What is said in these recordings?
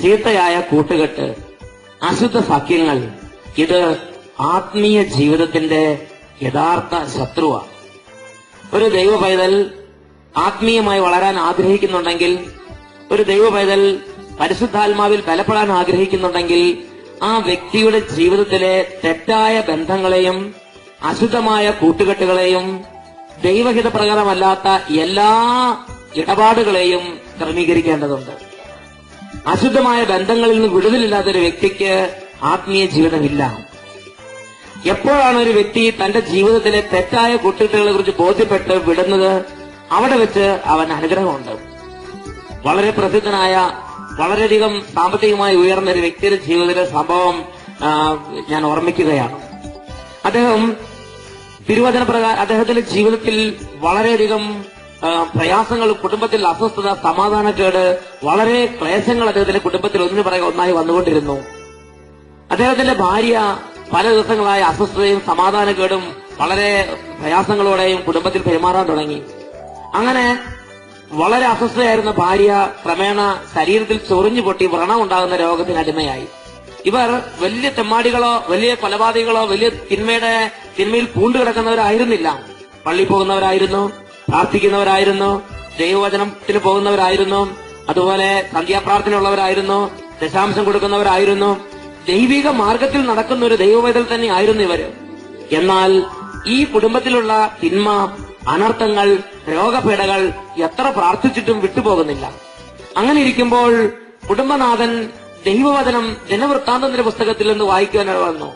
ചീത്തയായ കൂട്ടുകെട്ട്, അശുദ്ധ സഖ്യങ്ങൾ, ഇത് ആത്മീയ ജീവിതത്തിന്റെ യഥാർത്ഥ ശത്രുവാണ്. ഒരു ദൈവ പൈതൽ ആത്മീയമായി വളരാൻ ആഗ്രഹിക്കുന്നുണ്ടെങ്കിൽ, ഒരു ദൈവ പൈതൽ പരിശുദ്ധാത്മാവിൽ ബലപ്പെടാൻ ആഗ്രഹിക്കുന്നുണ്ടെങ്കിൽ, ആ വ്യക്തിയുടെ ജീവിതത്തിലെ തെറ്റായ ബന്ധങ്ങളെയും അശുദ്ധമായ കൂട്ടുകെട്ടുകളെയും ദൈവഹിത പ്രകാരമല്ലാത്ത എല്ലാ ഇടപാടുകളെയും ക്രമീകരിക്കേണ്ടതുണ്ട്. അശുദ്ധമായ ബന്ധങ്ങളിൽ നിന്ന് വിടുതലില്ലാത്തൊരു വ്യക്തിക്ക് ആത്മീയ ജീവിതമില്ല. എപ്പോഴാണ് ഒരു വ്യക്തി തന്റെ ജീവിതത്തിലെ തെറ്റായ കൂട്ടുകെട്ടുകളെ കുറിച്ച് ബോധ്യപ്പെട്ട് വിടുന്നത്, അവിടെ വെച്ച് അവൻ അനുഗ്രഹമുണ്ട്. വളരെ പ്രസിദ്ധനായ, വളരെയധികം സാമ്പത്തികമായി ഉയർന്ന ഒരു വ്യക്തിയുടെ ജീവിതത്തിലെ സംഭവം ഞാൻ ഓർമ്മിക്കുകയാണ്. അദ്ദേഹം തിരുവചന പ്രകാരം അദ്ദേഹത്തിന്റെ ജീവിതത്തിൽ വളരെയധികം പ്രയാസങ്ങൾ, കുടുംബത്തിൽ അസ്വസ്ഥത, സമാധാനക്കേട്, വളരെ ക്ലേശങ്ങൾ അദ്ദേഹത്തിന്റെ കുടുംബത്തിൽ ഒന്നിനു പുറകെ ഒന്നായി വന്നുകൊണ്ടിരുന്നു. അദ്ദേഹത്തിന്റെ ഭാര്യ പല ദിവസങ്ങളായ അസ്വസ്ഥതയും സമാധാനക്കേടും വളരെ പ്രയാസങ്ങളോടെയും കുടുംബത്തിൽ പെരുമാറാൻ തുടങ്ങി. അങ്ങനെ വളരെ അസ്വസ്ഥയായിരുന്ന ഭാര്യ ക്രമേണ ശരീരത്തിൽ ചൊറിഞ്ഞു പൊട്ടി വ്രണം ഉണ്ടാകുന്ന രോഗത്തിന് അടിമയായി. ഇവർ വലിയ തെമ്മാടികളോ വലിയ കൊലപാതകളോ വലിയ തിന്മയിൽ പൂണ്ടുകിടക്കുന്നവരായിരുന്നില്ല. പള്ളി പോകുന്നവരായിരുന്നു, പ്രാർത്ഥിക്കുന്നവരായിരുന്നു, ദൈവവചനത്തിന് പോകുന്നവരായിരുന്നു, അതുപോലെ സന്ധ്യാപ്രാർത്ഥന ഉള്ളവരായിരുന്നു, ദശാംശം കൊടുക്കുന്നവരായിരുന്നു, ദൈവിക മാർഗത്തിൽ നടക്കുന്ന ഒരു ദൈവവേദൽ തന്നെ ആയിരുന്നു ഇവര്. എന്നാൽ ഈ കുടുംബത്തിലുള്ള തിന്മ, അനർത്ഥങ്ങൾ, രോഗപീഠകൾ എത്ര പ്രാർത്ഥിച്ചിട്ടും വിട്ടുപോകുന്നില്ല. അങ്ങനെ ഇരിക്കുമ്പോൾ കുടുംബനാഥൻ ദൈവവചനം ദിനവൃത്താന്തത്തിന്റെ പുസ്തകത്തിൽ നിന്ന് വായിക്കുവാൻ വന്നു.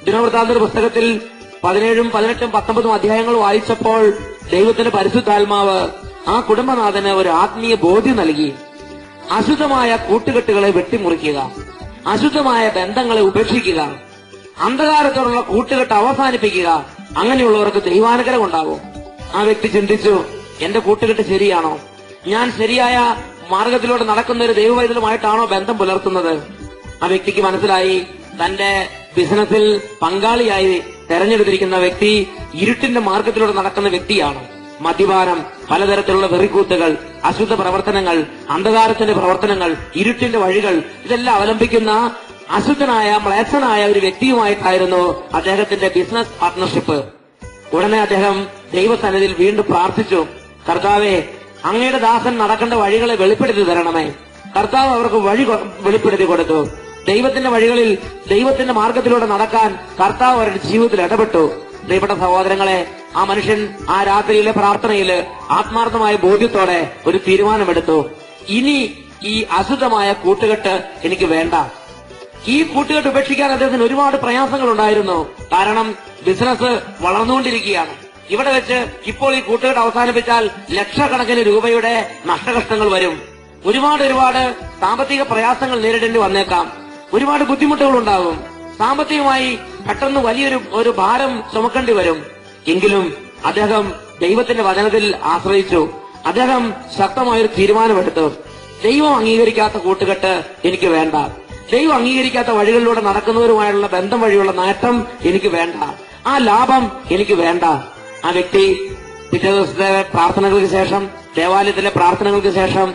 ദിനവൃത്താന്തന്റെ പുസ്തകത്തിൽ 17, 18, 19 അധ്യായങ്ങൾ വായിച്ചപ്പോൾ ദൈവത്തിന്റെ പരിശുദ്ധാത്മാവ് ആ കുടുംബനാഥന് ഒരു ആത്മീയ ബോധ്യം നൽകി. അശുദ്ധമായ കൂട്ടുകെട്ടുകളെ വെട്ടിമുറിക്കുക, അശുദ്ധമായ ബന്ധങ്ങളെ ഉപേക്ഷിക്കുക, അന്ധകാരത്തോടുള്ള കൂട്ടുകെട്ട് അവസാനിപ്പിക്കുക. അങ്ങനെയുള്ളവർക്ക് ദൈവാനുഗ്രഹം ഉണ്ടാകും. ആ വ്യക്തി ചിന്തിച്ചു, എന്റെ കൂട്ടുകെട്ട് ശരിയാണോ? ഞാൻ ശരിയായ മാർഗത്തിലൂടെ നടക്കുന്ന ഒരു ദൈവവൈദ്യലുമായിട്ടാണോ ബന്ധം പുലർത്തുന്നത്? ആ വ്യക്തിക്ക് മനസ്സിലായി, തന്റെ ബിസിനസ്സിൽ പങ്കാളിയായി തെരഞ്ഞെടുത്തിരിക്കുന്ന വ്യക്തി ഇരുട്ടിന്റെ മാർഗത്തിലൂടെ നടക്കുന്ന വ്യക്തിയാണ്. മദ്യപാനം, പലതരത്തിലുള്ള വെറിക്കൂത്തുകൾ, അശുദ്ധ പ്രവർത്തനങ്ങൾ, അന്ധകാരത്തിന്റെ പ്രവർത്തനങ്ങൾ, ഇരുട്ടിന്റെ വഴികൾ, ഇതെല്ലാം അവലംബിക്കുന്ന അശുദ്ധനായ മ്ലേച്ഛനായ ഒരു വ്യക്തിയുമായിട്ടായിരുന്നു അദ്ദേഹത്തിന്റെ ബിസിനസ് പാർട്ട്ണർഷിപ്പ്. ഉടനെ അദ്ദേഹം ദൈവസന്നിധിയിൽ വീണ്ടും പ്രാർത്ഥിച്ചു, കർത്താവേ, അങ്ങയുടെ ദാസൻ നടക്കേണ്ട വഴികളെ വെളിപ്പെടുത്തി തരണമേ. കർത്താവ് അവർക്ക് വഴി വെളിപ്പെടുത്തി കൊടുത്തു. ദൈവത്തിന്റെ വഴികളിൽ, ദൈവത്തിന്റെ മാർഗത്തിലൂടെ നടക്കാൻ കർത്താവ് അവരുടെ ജീവിതത്തിൽ ഇടപെട്ടു. പ്രിയപ്പെട്ട സഹോദരങ്ങളെ, ആ മനുഷ്യൻ ആ രാത്രിയിലെ പ്രാർത്ഥനയില് ആത്മാർത്ഥമായ ബോധ്യത്തോടെ ഒരു തീരുമാനമെടുത്തു. ഇനി ഈ അശുദ്ധമായ കൂട്ടുകെട്ട് എനിക്ക് വേണ്ട. ഈ കൂട്ടുകെട്ട് ഉപേക്ഷിക്കാൻ അദ്ദേഹത്തിന് ഒരുപാട് പ്രയാസങ്ങൾ ഉണ്ടായിരുന്നു. കാരണം ബിസിനസ് വളർന്നുകൊണ്ടിരിക്കുകയാണ്. ഇവിടെ വെച്ച് ഇപ്പോൾ ഈ കൂട്ടുകെട്ട് അവസാനിപ്പിച്ചാൽ ലക്ഷക്കണക്കിന് രൂപയുടെ നഷ്ടകഷ്ടങ്ങൾ വരും. ഒരുപാട് സാമ്പത്തിക പ്രയാസങ്ങൾ നേരിടേണ്ടി വന്നേക്കാം. ഒരുപാട് ബുദ്ധിമുട്ടുകൾ ഉണ്ടാകും. സാമ്പത്തികമായി പെട്ടെന്ന് വലിയൊരു ഭാരം ചുമക്കേണ്ടി വരും. എങ്കിലും അദ്ദേഹം ദൈവത്തിന്റെ വചനത്തിൽ ആശ്രയിച്ചു. അദ്ദേഹം ശക്തമായൊരു തീരുമാനമെടുത്തു. ദൈവം അംഗീകരിക്കാത്ത കൂട്ടുകെട്ട് എനിക്ക് വേണ്ട. ദൈവം അംഗീകരിക്കാത്ത വഴികളിലൂടെ നടക്കുന്നവരുമായുള്ള ബന്ധം വഴിയുള്ള നേട്ടം എനിക്ക് വേണ്ട. ആ ലാഭം എനിക്ക് വേണ്ട. ആ വ്യക്തി പിറ്റേ ദിവസത്തെ പ്രാർത്ഥനകൾക്ക് ശേഷം, ദേവാലയത്തിലെ പ്രാർത്ഥനകൾക്ക് ശേഷം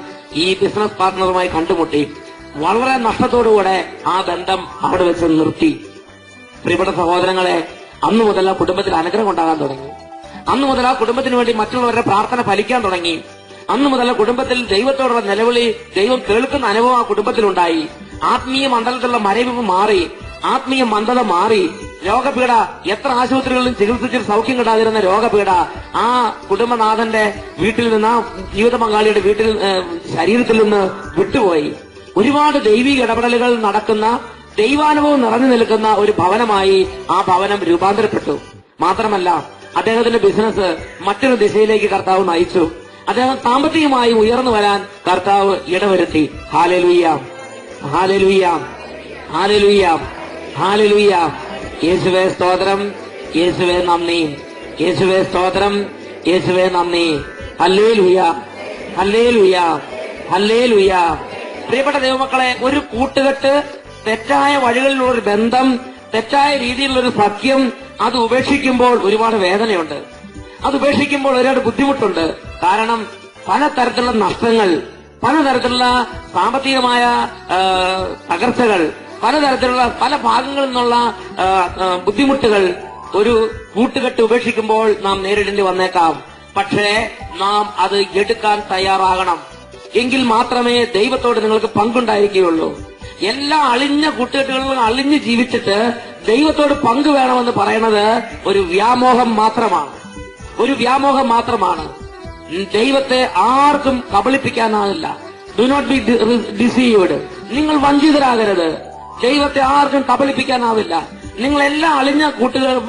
ഈ ബിസിനസ് പാർട്ട്ണറുമായി കണ്ടുമുട്ടി. വളരെ നഷ്ടത്തോടുകൂടെ ആ ബന്ധം അവിടെ വെച്ച് നിർത്തി. പ്രിയപ്പെട്ട സഹോദരങ്ങളെ, അന്നു മുതൽ ആ കുടുംബത്തിൽ അനുഗ്രഹം ഉണ്ടാകാൻ തുടങ്ങി. അന്നു മുതൽ ആ കുടുംബത്തിന് വേണ്ടി മറ്റുള്ളവരുടെ പ്രാർത്ഥന ഫലിക്കാൻ തുടങ്ങി. അന്നു മുതൽ ആ കുടുംബത്തിൽ ദൈവത്തോടുള്ള നിലവിളി, ദൈവം കേൾക്കുന്ന അനുഭവം ആ കുടുംബത്തിലുണ്ടായി. ആത്മീയ മണ്ഡലത്തിലുള്ള മരവിപ്പ് മാറി, ആത്മീയ മന്ദത മാറി. രോഗപീഠ, എത്ര ആശുപത്രികളിലും ചികിത്സിച്ചിട്ട് സൗഖ്യം കിട്ടാതിരുന്ന രോഗപീഠ ആ കുടുംബനാഥന്റെ വീട്ടിൽ നിന്ന്, ആ ജീവിത പങ്കാളിയുടെ ശരീരത്തിൽ നിന്ന് വിട്ടുപോയി. ഒരുപാട് ദൈവിക ഇടപെടലുകൾ നടക്കുന്ന, ദൈവാനുഭവം നിറഞ്ഞു നിൽക്കുന്ന ഒരു ഭവനമായി ആ ഭവനം രൂപാന്തരപ്പെട്ടു. മാത്രമല്ല, അദ്ദേഹത്തിന്റെ ബിസിനസ് മറ്റൊരു ദിശയിലേക്ക് കർത്താവ് നയിച്ചു. അദ്ദേഹം സാമ്പത്തികമായി ഉയർന്നു വരാൻ കർത്താവ് ഇടവരുത്തി. Hallelujah, hallelujah, hallelujah, hallelujah. യേശുവേ സ്തോത്രം, യേശുവേ നന്ദി, യേശുവേ സ്തോത്രം, യേശുവേ നന്ദി. Hallelujah, hallelujah, hallelujah. പ്രിയപ്പെട്ട ദൈവമക്കളെ, ഒരു കൂട്ടുകെട്ട്, തെറ്റായ വഴികളിലുള്ള ഒരു ബന്ധം, തെറ്റായ രീതിയിലുള്ള ഒരു സഖ്യം, അത് ഉപേക്ഷിക്കുമ്പോൾ ഒരുപാട് വേദനയുണ്ട്. അത് ഉപേക്ഷിക്കുമ്പോൾ ഒരുപാട് ബുദ്ധിമുട്ടുണ്ട്. കാരണം പലതരത്തിലുള്ള നഷ്ടങ്ങൾ, പലതരത്തിലുള്ള സാമ്പത്തികമായ തകർച്ചകൾ, പലതരത്തിലുള്ള പല ഭാഗങ്ങളിൽ നിന്നുള്ള ബുദ്ധിമുട്ടുകൾ ഒരു കൂട്ടുകെട്ട് ഉപേക്ഷിക്കുമ്പോൾ നാം നേരിടേണ്ടി വന്നേക്കാം. പക്ഷേ നാം അത് എടുക്കാൻ തയ്യാറാകണം. എങ്കിൽ മാത്രമേ ദൈവത്തോട് നിങ്ങൾക്ക് പങ്കുണ്ടായിരിക്കുകയുള്ളൂ. എല്ലാ അളിഞ്ഞ കൂട്ടുകെട്ടുകളിലും അളിഞ്ഞ് ജീവിച്ചിട്ട് ദൈവത്തോട് പങ്ക് വേണമെന്ന് പറയുന്നത് ഒരു വ്യാമോഹം മാത്രമാണ്. ഒരു വ്യാമോഹം മാത്രമാണ്. ദൈവത്തെ ആർക്കും കബളിപ്പിക്കാനാവില്ല. Do not be deceived. നിങ്ങൾ വഞ്ചിതരാകരുത്. ദൈവത്തെ ആർക്കും കബളിപ്പിക്കാനാവില്ല. നിങ്ങൾ എല്ലാ അളിഞ്ഞ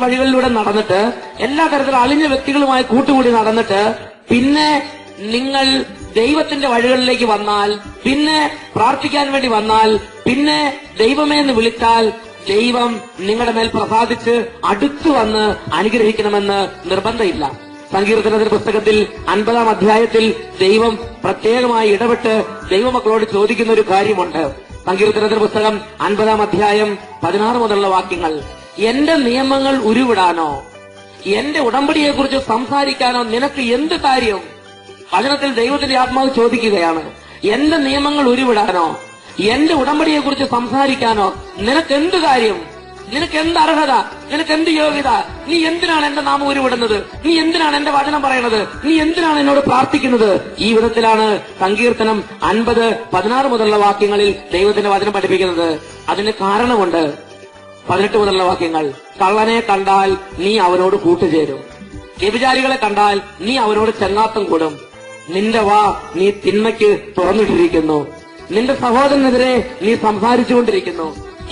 വഴികളിലൂടെ നടന്നിട്ട്, എല്ലാ തരത്തിലുള്ള അളിഞ്ഞ വ്യക്തികളുമായി കൂട്ടുകൂടി നടന്നിട്ട്, പിന്നെ നിങ്ങൾ ദൈവത്തിന്റെ വഴികളിലേക്ക് വന്നാൽ, പിന്നെ പ്രാർത്ഥിക്കാൻ വേണ്ടി വന്നാൽ, പിന്നെ ദൈവമേ എന്ന് വിളിച്ചാൽ ദൈവം നിങ്ങളുടെ മേൽ പ്രസാദിച്ച് അടുത്തു വന്ന് അനുഗ്രഹിക്കണമെന്ന് നിർബന്ധമില്ല. സങ്കീർത്തനത്തിന്റെ പുസ്തകത്തിൽ 50-ാം അധ്യായത്തിൽ ദൈവം പ്രത്യേകമായി ഇടപെട്ട് ദൈവമക്കളോട് ചോദിക്കുന്ന ഒരു കാര്യമുണ്ട്. സങ്കീർത്തനത്തിന്റെ പുസ്തകം 50-ാം അധ്യായം 16 മുതലുള്ള വാക്യങ്ങൾ. എന്റെ നിയമങ്ങൾ ഉരുവിടാനോ എന്റെ ഉടമ്പടിയെക്കുറിച്ച് സംസാരിക്കാനോ നിനക്ക് എന്ത് കാര്യം? വചനത്തിൽ ദൈവത്തിന്റെ ആത്മാവ് ചോദിക്കുകയാണ്. എന്റെ നിയമങ്ങൾ ഉരുവിടാനോ എന്റെ ഉടമ്പടിയെക്കുറിച്ച് സംസാരിക്കാനോ നിനക്ക് എന്ത് കാര്യം? നിനക്ക് എന്ത് അർഹത? നിനക്ക് എന്ത് യോഗ്യത? നീ എന്തിനാണ് എന്റെ നാമം ഉരുവിടുന്നത്? നീ എന്തിനാണ് എന്റെ വചനം പറയണത്? നീ എന്തിനാണ് എന്നോട് പ്രാർത്ഥിക്കുന്നത്? ഈ വിധത്തിലാണ് സങ്കീർത്തനം 50-16 മുതലുള്ള വാക്യങ്ങളിൽ ദൈവത്തിന്റെ വചനം പഠിപ്പിക്കുന്നത്. അതിന് കാരണമുണ്ട്. 18 മുതലുള്ള വാക്യങ്ങൾ. കള്ളനെ കണ്ടാൽ നീ അവനോട് കൂട്ടുചേരും, വ്യഭിചാരികളെ കണ്ടാൽ നീ അവനോട് ചെങ്ങാത്തം കൂടും. നിന്റെ വാ നീ തിന്മയ്ക്ക് തുറന്നിട്ടിരിക്കുന്നു, നിന്റെ സഹോദരനെതിരെ നീ സംസാരിച്ചുകൊണ്ടിരിക്കുന്നു.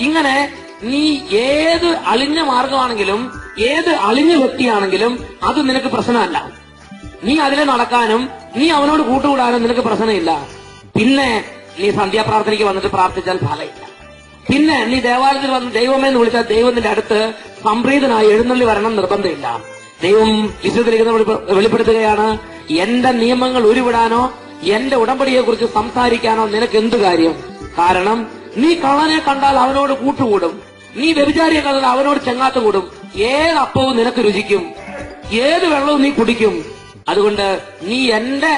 ഇങ്ങനെ നീ ഏത് അളിഞ്ഞ മാർഗമാണെങ്കിലും, ഏത് അളിഞ്ഞ വ്യക്തിയാണെങ്കിലും അത് നിനക്ക് പ്രശ്നമല്ല. നീ അതിലെ നടക്കാനും നീ അവനോട് കൂട്ടുകൂടാനും നിനക്ക് പ്രശ്നമില്ല. പിന്നെ നീ സന്ധ്യാപ്രാർത്ഥനയ്ക്ക് വന്നിട്ട് പ്രാർത്ഥിച്ചാൽ ഫലമില്ല. പിന്നെ നീ ദേവാലയത്തിൽ വന്ന് ദൈവമേന്ന് വിളിച്ചാൽ ദൈവത്തിന്റെ അടുത്ത് സംപ്രീതനായി എഴുന്നള്ളി വരണം നിർബന്ധമില്ല. ദൈവം വിശുദ്ധ വെളിപ്പെടുത്തുകയാണ്, എന്റെ നിയമങ്ങൾ ഉരുവിടാനോ എന്റെ ഉടമ്പടിയെക്കുറിച്ച് സംസാരിക്കാനോ നിനക്ക് എന്ത് കാര്യം? കാരണം നീ കള്ളനെ കണ്ടാൽ അവനോട് കൂട്ടുകൂടും, നീ വ്യഭിചാരിയെ കണ്ടാൽ അവനോട് ചെങ്ങാത്തം കൂടും. ഏത് അപ്പവും നിനക്ക് രുചിക്കും, ഏത് വെള്ളവും നീ കുടിക്കും. അതുകൊണ്ട് നീ എന്റെ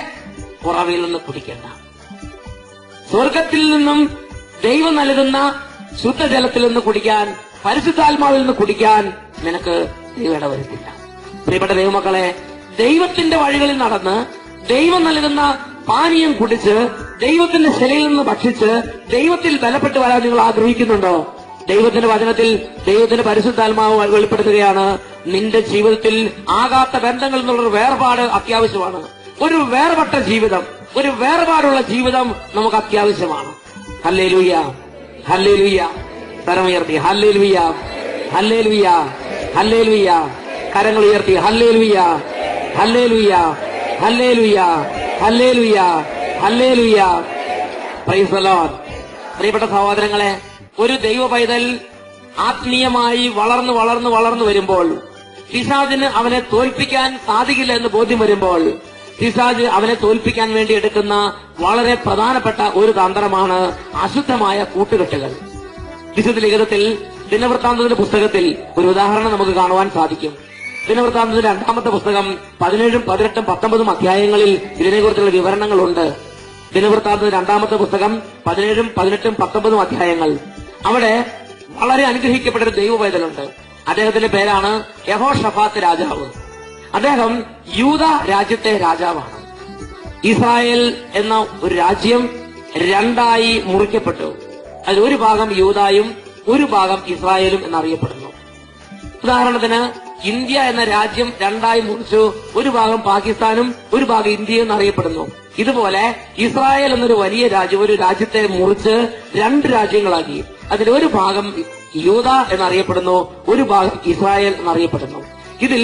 പുറവിൽ നിന്ന് കുടിക്കണ്ട. സ്വർഗത്തിൽ നിന്നും ദൈവം നൽകുന്ന ശുദ്ധജലത്തിൽ നിന്ന് കുടിക്കാൻ, പരിശുദ്ധാത്മാവിൽ നിന്ന് കുടിക്കാൻ നിനക്ക് ദൈവം ഇടവരുത്തില്ല. പ്രിയപ്പെട്ട ദൈവമക്കളെ, ദൈവത്തിന്റെ വഴികളിൽ നടന്ന് ദൈവം നൽകുന്ന പാനീയം കുടിച്ച് ദൈവത്തിന്റെ ശിലയിൽ നിന്ന് ഭക്ഷിച്ച് ദൈവത്തിൽ ബലപ്പെട്ട് വരാൻ നിങ്ങൾ ആഗ്രഹിക്കുന്നുണ്ടോ? ദൈവത്തിന്റെ വചനത്തിൽ ദൈവത്തിന്റെ പരിശുദ്ധാത്മാവ് വെളിപ്പെടുത്തുകയാണ്, നിന്റെ ജീവിതത്തിൽ ആകാത്ത ബന്ധങ്ങളിൽ നിന്നുള്ളൊരു വേർപാട് അത്യാവശ്യമാണ്. ഒരു വേർപെട്ട ജീവിതം, ഒരു വേർപാടുള്ള ജീവിതം നമുക്ക് അത്യാവശ്യമാണ്. Hallelujah, hallelujah. കരമുയർത്തി ഹല്ലേലൂയ, ഹല്ലേലൂയ, ഹല്ലേലൂയ. കരങ്ങൾ ഉയർത്തി hallelujah, hallelujah, hallelujah, hallelujah, hallelujah. Praise the Lord. പ്രിയപ്പെട്ട സഹോദരങ്ങളെ, ഒരു ദൈവ പൈതൽ ആത്മീയമായി വളർന്നു വളർന്നു വളർന്നു വരുമ്പോൾ, പിശാചിന് അവനെ തോൽപ്പിക്കാൻ സാധിക്കില്ല എന്ന് ബോധ്യം വരുമ്പോൾ, പിശാച് അവനെ തോൽപ്പിക്കാൻ വേണ്ടി എടുക്കുന്ന വളരെ പ്രധാനപ്പെട്ട ഒരു തന്ത്രമാണ് അശുദ്ധമായ കൂട്ടുകെട്ടുകൾ. വിശുദ്ധ ലിഖിതത്തിൽ ദിനവൃത്താന്തത്തിന്റെ പുസ്തകത്തിൽ ഒരു ഉദാഹരണം നമുക്ക് കാണുവാൻ സാധിക്കും. ദിനവൃത്താന്തത്തിന്റെ 2-ാമത്തെ പുസ്തകം 17, 18, 19 അധ്യായങ്ങളിൽ ഇതിനെക്കുറിച്ചുള്ള വിവരണങ്ങളുണ്ട്. ദിനവൃത്താന്തത്തിന്റെ 2-ാമത്തെ പുസ്തകം 17, 18, 19 അധ്യായങ്ങൾ. അവിടെ വളരെ അനുഗ്രഹിക്കപ്പെട്ട ഒരു ദൈവ പൈതലുണ്ട്. അദ്ദേഹത്തിന്റെ പേരാണ് യഹോഷഫാത്ത് രാജാവ്. അദ്ദേഹം യൂദ രാജ്യത്തെ രാജാവാണ്. ഇസ്രായേൽ എന്ന ഒരു രാജ്യം രണ്ടായി മുറിക്കപ്പെട്ടു. അതിൽ ഒരു ഭാഗം യൂദായും ഒരു ഭാഗം ഇസ്രായേലും എന്നറിയപ്പെടുന്നു. ഉദാഹരണത്തിന് ഇന്ത്യ എന്ന രാജ്യം രണ്ടായി മുറിച്ചു. ഒരു ഭാഗം പാകിസ്ഥാനും ഒരു ഭാഗം ഇന്ത്യയും എന്നറിയപ്പെടുന്നു. ഇതുപോലെ ഇസ്രായേൽ എന്നൊരു വലിയ രാജ്യം ഒരു രാജ്യത്തെ മുറിച്ച് 2 രാജ്യങ്ങളാക്കി. അതിലൊരു ഭാഗം യൂദ എന്നറിയപ്പെടുന്നു, ഒരു ഭാഗം ഇസ്രായേൽ എന്നറിയപ്പെടുന്നു. ഇതിൽ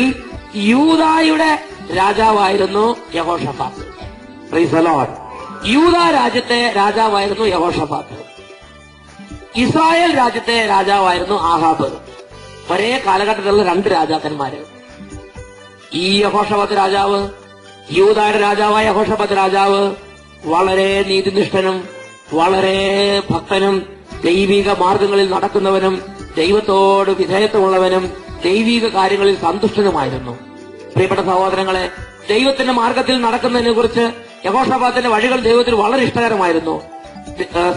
യൂദായുടെ രാജാവായിരുന്നു യഹോഷഫാത്ത്. Praise the Lord. യൂദ രാജ്യത്തെ രാജാവായിരുന്നു യഹോഷഫാത്ത്. ഇസ്രായേൽ രാജ്യത്തെ രാജാവായിരുന്നു ആഹാബ്. ഒരേ കാലഘട്ടത്തിലുള്ള 2 രാജാക്കന്മാര്. ഈ യഹോഷഫാത്ത് രാജാവ്, യൂദായുടെ രാജാവായ യഹോഷഫാത്ത് രാജാവ് വളരെ നീതിനിഷ്ഠനും വളരെ ഭക്തനും ദൈവിക മാർഗങ്ങളിൽ നടക്കുന്നവനും ദൈവത്തോട് വിധേയത്വമുള്ളവനും ദൈവിക കാര്യങ്ങളിൽ സന്തുഷ്ടനുമായിരുന്നു. പ്രിയപ്പെട്ട സഹോദരങ്ങളെ, ദൈവത്തിന്റെ മാർഗത്തിൽ നടക്കുന്നതിനെ കുറിച്ച് യഹോഷാഫാത്തിന്റെ വഴികൾ ദൈവത്തിന് വളരെ ഇഷ്ടകരമായിരുന്നു.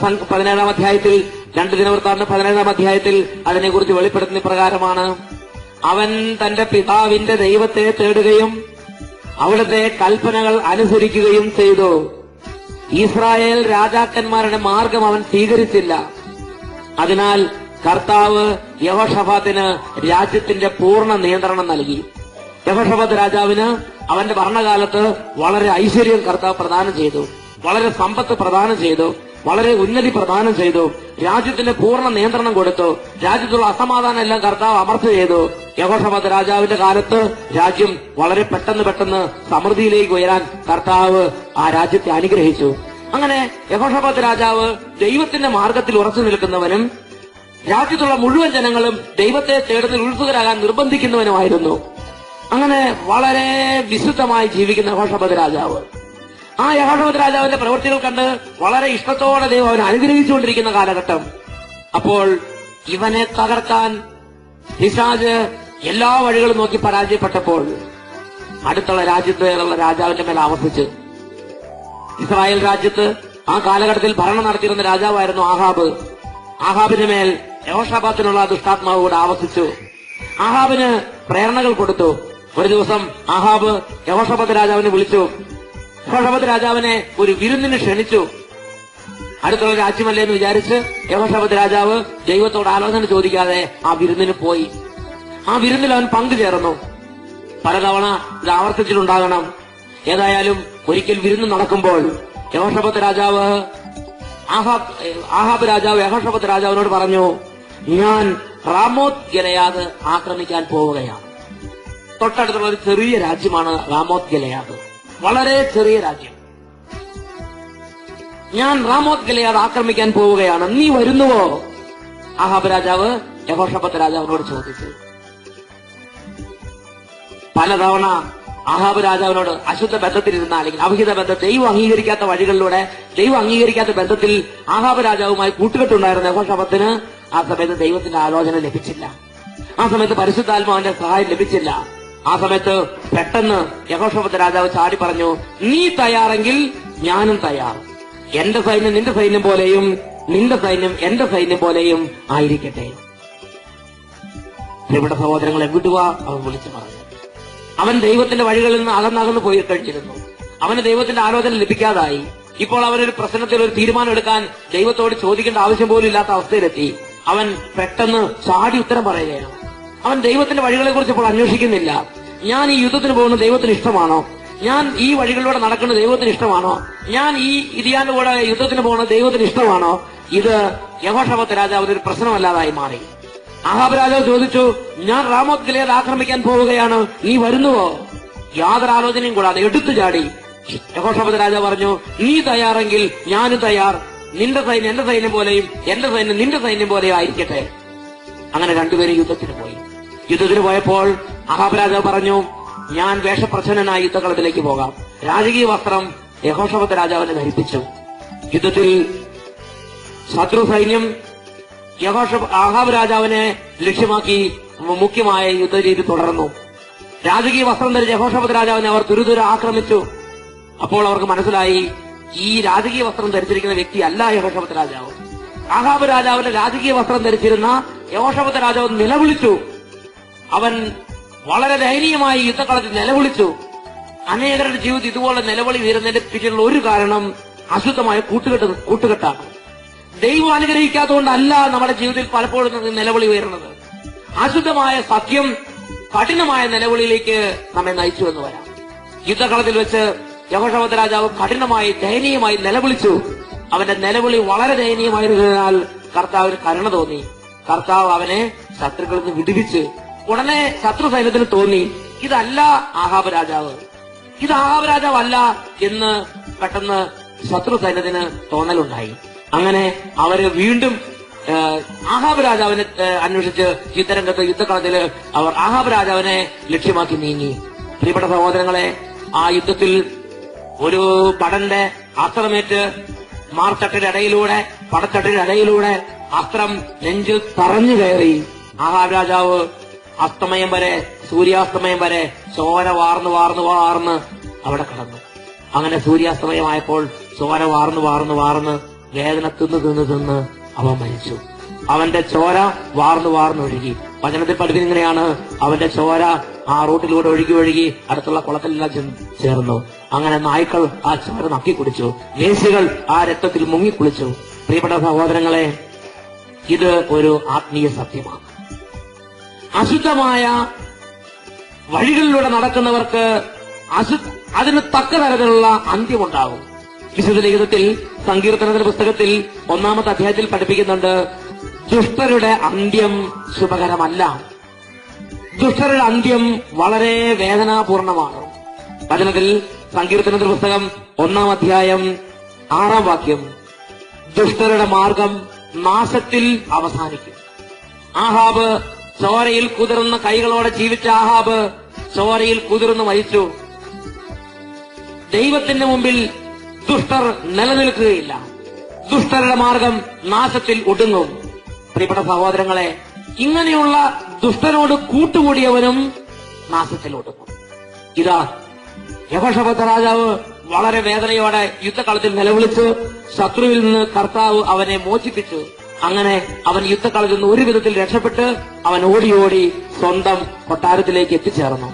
17-ാം അധ്യായത്തിൽ 2 ദിനവൃത്താന്തം 17-ാം അധ്യായത്തിൽ അതിനെക്കുറിച്ച് വെളിപ്പെടുത്തുന്ന പ്രകാരമാണ്: അവൻ തന്റെ പിതാവിന്റെ ദൈവത്തെ തേടുകയും അവിടുത്തെ കൽപ്പനകൾ അനുസരിക്കുകയും ചെയ്തു. ഇസ്രായേൽ രാജാക്കന്മാരുടെ മാർഗം അവൻ സ്വീകരിച്ചില്ല. അതിനാൽ കർത്താവ് യഹോഷാഫാത്തിന് രാജ്യത്തിന്റെ പൂർണ്ണ നിയന്ത്രണം നൽകി. യഹോഷാഫാത്ത് രാജാവിന് അവന്റെ ഭരണകാലത്ത് വളരെ ഐശ്വര്യം കർത്താവ് പ്രദാനം ചെയ്തു, വളരെ സമ്പത്ത് പ്രദാനം ചെയ്തു, വളരെ ഉന്നതി പ്രദാനം ചെയ്തു, രാജ്യത്തിന്റെ പൂർണ്ണ നിയന്ത്രണം കൊടുത്തു. രാജ്യത്തുള്ള അസമാധാനം എല്ലാം കർത്താവ് അമർച്ച ചെയ്തു. യഹോഷാഫാത്ത് രാജാവിന്റെ കാലത്ത് രാജ്യം വളരെ പെട്ടെന്ന് സമൃദ്ധിയിലേക്ക് ഉയരാൻ കർത്താവ് ആ രാജ്യത്തെ അനുഗ്രഹിച്ചു. അങ്ങനെ യഹോഷാഫാത്ത് രാജാവ് ദൈവത്തിന്റെ മാർഗത്തിൽ ഉറച്ചു നിൽക്കുന്നവനും രാജ്യത്തുള്ള മുഴുവൻ ജനങ്ങളും ദൈവത്തെ തേടുന്നതിൽ ഉത്സുകരാകാൻ നിർബന്ധിക്കുന്നവനുമായിരുന്നു. അങ്ങനെ വളരെ വിശുദ്ധമായി ജീവിക്കുന്ന യഹോഷാഫാത്ത് രാജാവ്, ആ യഹോഷാഫാത്ത് രാജാവിന്റെ പ്രവൃത്തികൾ കണ്ട് വളരെ ഇഷ്ടത്തോടെ ദൈവം അവനെ അനുഗ്രഹിച്ചുകൊണ്ടിരിക്കുന്ന കാലഘട്ടം. അപ്പോൾ ഇവനെ തകർക്കാൻ പിശാച് എല്ലാ വഴികളും നോക്കി പരാജയപ്പെട്ടപ്പോൾ അടുത്തുള്ള രാജ്യത്തുള്ള രാജാവിന്റെ മേൽ ആവർത്തിച്ചു. ഇസ്രായേൽ രാജ്യത്ത് ആ കാലഘട്ടത്തിൽ ഭരണം നടത്തിയിരുന്ന രാജാവായിരുന്നു ആഹാബ്. ആഹാബിന് മേൽ യഹോഷാഫാത്തിനുള്ള ദുഷ്ടാത്മാവ് കൂടെ ആവർത്തിച്ചു. ആഹാബിന് പ്രേരണകൾ കൊടുത്തു. ഒരു ദിവസം ആഹാബ് യഹോഷാഫാത്ത് രാജാവിനെ വിളിച്ചു. യഹോഷാഫാത്ത് രാജാവിനെ ഒരു വിരുന്നിന് ക്ഷണിച്ചു. അടുത്തുള്ള രാജ്യമല്ലേ എന്ന് വിചാരിച്ച് യഹോഷാഫാത്ത് രാജാവ് ദൈവത്തോട് ആലോചന ചോദിക്കാതെ ആ വിരുന്നിന് പോയി. ആ വിരുന്നിൽ അവൻ പങ്കുചേർന്നു. പലതവണ ഇത് ആവർത്തിച്ചിട്ടുണ്ടാകണം. ഏതായാലും ഒരിക്കൽ വിരുന്ന് നടക്കുമ്പോൾ യഹോഷാഫാത്ത് രാജാവ് ആഹാബ് രാജാവ് യഹോഷാഫാത്ത് രാജാവിനോട് പറഞ്ഞു, ഞാൻ റാമോത്ത് ഗിലെയാദ് ആക്രമിക്കാൻ പോവുകയാണ്. തൊട്ടടുത്തുള്ള ഒരു ചെറിയ രാജ്യമാണ് റാമോത്ത് ഗിലെയാദ്, വളരെ ചെറിയ രാജ്യം. ഞാൻ റാമോത്ത് ഗിലെയാദ് ആക്രമിക്കാൻ പോവുകയാണ്, നീ വരുന്നുവോ? ആഹാബ് രാജാവ് യഹോഷാഫാത്ത് രാജാവിനോട് ചോദിച്ചു. പലതവണ ആഹാബ് രാജാവിനോട് അശുദ്ധ ബന്ധത്തിലിരുന്ന, അല്ലെങ്കിൽ അവിഹിത ബന്ധം, ദൈവം അംഗീകരിക്കാത്ത വഴികളിലൂടെ, ദൈവം അംഗീകരിക്കാത്ത ബന്ധത്തിൽ ആഹാബ് രാജാവുമായി കൂട്ടുകെട്ടുണ്ടായിരുന്ന യഹോഷാഫാത്തിന് ആ സമയത്ത് ദൈവത്തിന്റെ ആലോചന ലഭിച്ചില്ല. ആ സമയത്ത് പരിശുദ്ധാത്മാവിന്റെ സഹായം ലഭിച്ചില്ല. ആ സമയത്ത് പെട്ടെന്ന് യഹോഷാഫാത്ത് രാജാവ് ചാടി പറഞ്ഞു, നീ തയ്യാറെങ്കിൽ ഞാനും തയ്യാർ. എന്റെ സൈന്യം നിന്റെ സൈന്യം പോലെയും നിന്റെ സൈന്യം എന്റെ സൈന്യം പോലെയും ആയിരിക്കട്ടെ. പ്രിയപ്പെട്ട സഹോദരങ്ങളെ, വിടുക, അവൻ വിളിച്ചു പറഞ്ഞു. അവൻ ദൈവത്തിന്റെ വഴികളിൽ നിന്ന് അകന്നകന്ന് പോയി കഴിഞ്ഞിരുന്നു. അവന് ദൈവത്തിന്റെ ആലോചന ലഭിക്കാതായി. ഇപ്പോൾ അവനൊരു പ്രശ്നത്തിൽ ഒരു തീരുമാനം എടുക്കാൻ ദൈവത്തോട് ചോദിക്കേണ്ട ആവശ്യം പോലും ഇല്ലാത്ത അവസ്ഥയിലെത്തി. അവൻ പെട്ടെന്ന് ചാടി ഉത്തരം പറയുകയാണ്. അവൻ ദൈവത്തിന്റെ വഴികളെ കുറിച്ച് ഇപ്പോൾ അന്വേഷിക്കുന്നില്ല. ഞാൻ ഈ യുദ്ധത്തിന് പോകുന്ന ദൈവത്തിന് ഇഷ്ടമാണോ? ഞാൻ ഈ വഴികളിലൂടെ നടക്കുന്നത് ദൈവത്തിന് ഇഷ്ടമാണോ? ഞാൻ ഈ ഇതിയാന്റെ കൂടെ യുദ്ധത്തിന് പോകുന്നത് ദൈവത്തിന് ഇഷ്ടമാണോ? ഇത് യഹോഷാഫാത്ത് രാജാവിന് ഒരു പ്രശ്നമല്ലാതായി മാറി. ആഹാബ് രാജാവ് ചോദിച്ചു, ഞാൻ റാമോത്ത് ഗിലെയാദ് ആക്രമിക്കാൻ പോവുകയാണ്, നീ വരുന്നുവോ? യാതൊരു ആലോചനയും കൂടാതെ എടുത്തു ചാടി യഹോഷാഫാത്ത് രാജാവ് പറഞ്ഞു, നീ തയ്യാറെങ്കിൽ ഞാനും തയ്യാർ. നിന്റെ സൈന്യം എന്റെ സൈന്യം പോലെയും എന്റെ സൈന്യം നിന്റെ സൈന്യം പോലെയും ആയിരിക്കട്ടെ. അങ്ങനെ രണ്ടുപേരും യുദ്ധത്തിന് പോയി. യുദ്ധത്തിന് പോയപ്പോൾ ആഹാബ് രാജാവ് പറഞ്ഞു, ഞാൻ വേഷപ്രച്ഛന്നനായി യുദ്ധകളത്തിലേക്ക് പോകാം. രാജകീയ വസ്ത്രം യഹോഷാഫാത്ത് രാജാവിനെ ധരിപ്പിച്ചു. യുദ്ധത്തിൽ ശത്രു സൈന്യം ആഹാബ് രാജാവിനെ ലക്ഷ്യമാക്കി മുഖ്യമായ യുദ്ധരീതി തുടർന്നു. രാജകീയ വസ്ത്രം ധരിച്ച യഹോഷാഫാത്ത് രാജാവിനെ അവർ തുരുതുര ആക്രമിച്ചു. അപ്പോൾ അവർക്ക് മനസ്സിലായി, ഈ രാജകീയ വസ്ത്രം ധരിച്ചിരിക്കുന്ന വ്യക്തി അല്ല യഹോഷാഫാത്ത് രാജാവ്. ആഹാബ് രാജാവിന്റെ രാജകീയ വസ്ത്രം ധരിച്ചിരുന്ന യഹോഷാഫാത്ത് രാജാവ് നിലവിളിച്ചു. അവൻ വളരെ ദയനീയമായി യുദ്ധക്കളത്തിൽ നിലവിളിച്ചു. അനേകരുടെ ജീവിതത്തിൽ ഇതുപോലെ നിലവിളി വീരുന്നതിന്റെ പിന്നിലുള്ള ഒരു കാരണം അശുദ്ധമായ കൂട്ടുകെട്ടാണ്. ദൈവം അനുഗ്രഹിക്കാത്തതുകൊണ്ടല്ല നമ്മുടെ ജീവിതത്തിൽ പലപ്പോഴും നിലവിളി ഉയരുന്നത്. അശുദ്ധമായ സത്യം കഠിനമായ നിലവിളിയിലേക്ക് നമ്മെ നയിച്ചു എന്ന് വരാം. യുദ്ധകളത്തിൽ വെച്ച് യഹോഷാഫാത്ത് രാജാവ് കഠിനമായി ദയനീയമായി നിലവിളിച്ചു. അവന്റെ നിലവിളി വളരെ ദയനീയമായിരുന്നതിനാൽ കർത്താവിന് കരുണ തോന്നി. കർത്താവ് അവനെ ശത്രുക്കളിൽ നിന്ന് വിടുവിച്ച്. ഉടനെ ശത്രു സൈന്യത്തിന് തോന്നി, ഇതല്ല ആഹാബ് രാജാവ്, ഇത് ആഹാബ് രാജാവല്ല എന്ന് പെട്ടെന്ന് ശത്രു സൈന്യത്തിന് തോന്നലുണ്ടായി. അങ്ങനെ അവര് വീണ്ടും ആഹാബ് രാജാവിനെ അന്വേഷിച്ച് യുദ്ധരംഗത്ത് യുദ്ധക്കളത്തിൽ അവർ ആഹാബ് രാജാവിനെ ലക്ഷ്യമാക്കി നീങ്ങി. പ്രിയപ്പെട്ട സഹോദരങ്ങളെ, ആ യുദ്ധത്തിൽ ഒരു പടന്റെ അസ്ത്രമേറ്റ് പടച്ചട്ടിന്റെ ഇടയിലൂടെ അസ്ത്രം നെഞ്ചിൽ തറഞ്ഞു കയറി. ആഹാബ് രാജാവ് അസ്തമയം വരെ, സൂര്യാസ്തമയം വരെ ചോര വാർന്ന് വാർന്ന് വാർന്ന് അവിടെ കിടന്നു. അങ്ങനെ സൂര്യാസ്തമയമായപ്പോൾ ചോര വാർന്ന് വാർന്ന് വാർന്ന് വേദന തിന്ന് തിന്ന് തിന്ന് അവൻ മരിച്ചു. അവന്റെ ചോര വാർന്നു വാർന്നൊഴുകി. വചനത്തിൽ പഠിപ്പിക്കുന്നത് ഇങ്ങനെയാണ്, അവന്റെ ചോര ആ റൂട്ടിലൂടെ ഒഴുകി ഒഴുകി അടുത്തുള്ള കുളത്തിലെല്ലാം ചേർന്നു. അങ്ങനെ നായ്ക്കൾ ആ ചോര നക്കി കുടിച്ചു, വേശ്യകൾ ആ രക്തത്തിൽ മുങ്ങിക്കുളിച്ചു. പ്രിയപ്പെട്ട സഹോദരങ്ങളെ, ഇത് ഒരു ആത്മീയ സത്യമാണ്. അശുദ്ധമായ വഴികളിലൂടെ നടക്കുന്നവർക്ക് അതിന് തക്ക തരത്തിലുള്ള അന്ത്യമുണ്ടാകും. വിശുദ്ധ ലിഖിതത്തിൽ സങ്കീർത്തനത്തിന്റെ പുസ്തകത്തിൽ 1-ാമത്തെ അധ്യായത്തിൽ പഠിപ്പിക്കുന്നുണ്ട്, ദുഷ്ടരുടെ അന്ത്യം ശുഭകരമല്ല. ദുഷ്ടരുടെ അന്ത്യം വളരെ വേദനാപൂർണമാണ്. വചനത്തിൽ സങ്കീർത്തനത്തിന്റെ പുസ്തകം 1-ാം അധ്യായം 6-ാം വാക്യം, ദുഷ്ടരുടെ മാർഗം നാശത്തിൽ അവസാനിക്കും. ആഹാബ് ചോരയിൽ കുതിർന്ന കൈകളോടെ ജീവിച്ച ആഹാബ് ചോരയിൽ കുതിർന്ന് മരിച്ചു. ദൈവത്തിന്റെ മുമ്പിൽ ദുഷ്ടർ നിലനിൽക്കുകയില്ല. ദുഷ്ടരുടെ മാർഗം നാശത്തിൽ ഒടുങ്ങും. പ്രിയപ്പെട്ട സഹോദരങ്ങളെ, ഇങ്ങനെയുള്ള ദുഷ്ടനോട് കൂട്ടുകൂടിയവനും നാശത്തിൽ ഒടുങ്ങും. ഇതാ യഹോശഫത്ത് രാജാവ് വളരെ വേദനയോടെ യുദ്ധക്കളത്തിൽ നിലവിളിച്ച് ശത്രുവിൽ നിന്ന് കർത്താവ് അവനെ മോചിപ്പിച്ചു. അങ്ങനെ അവൻ യുദ്ധക്കളത്തിൽ നിന്ന് ഒരു വിധത്തിൽ രക്ഷപ്പെട്ട് അവൻ ഓടി ഓടി സ്വന്തം കൊട്ടാരത്തിലേക്ക് എത്തിച്ചേർന്നു.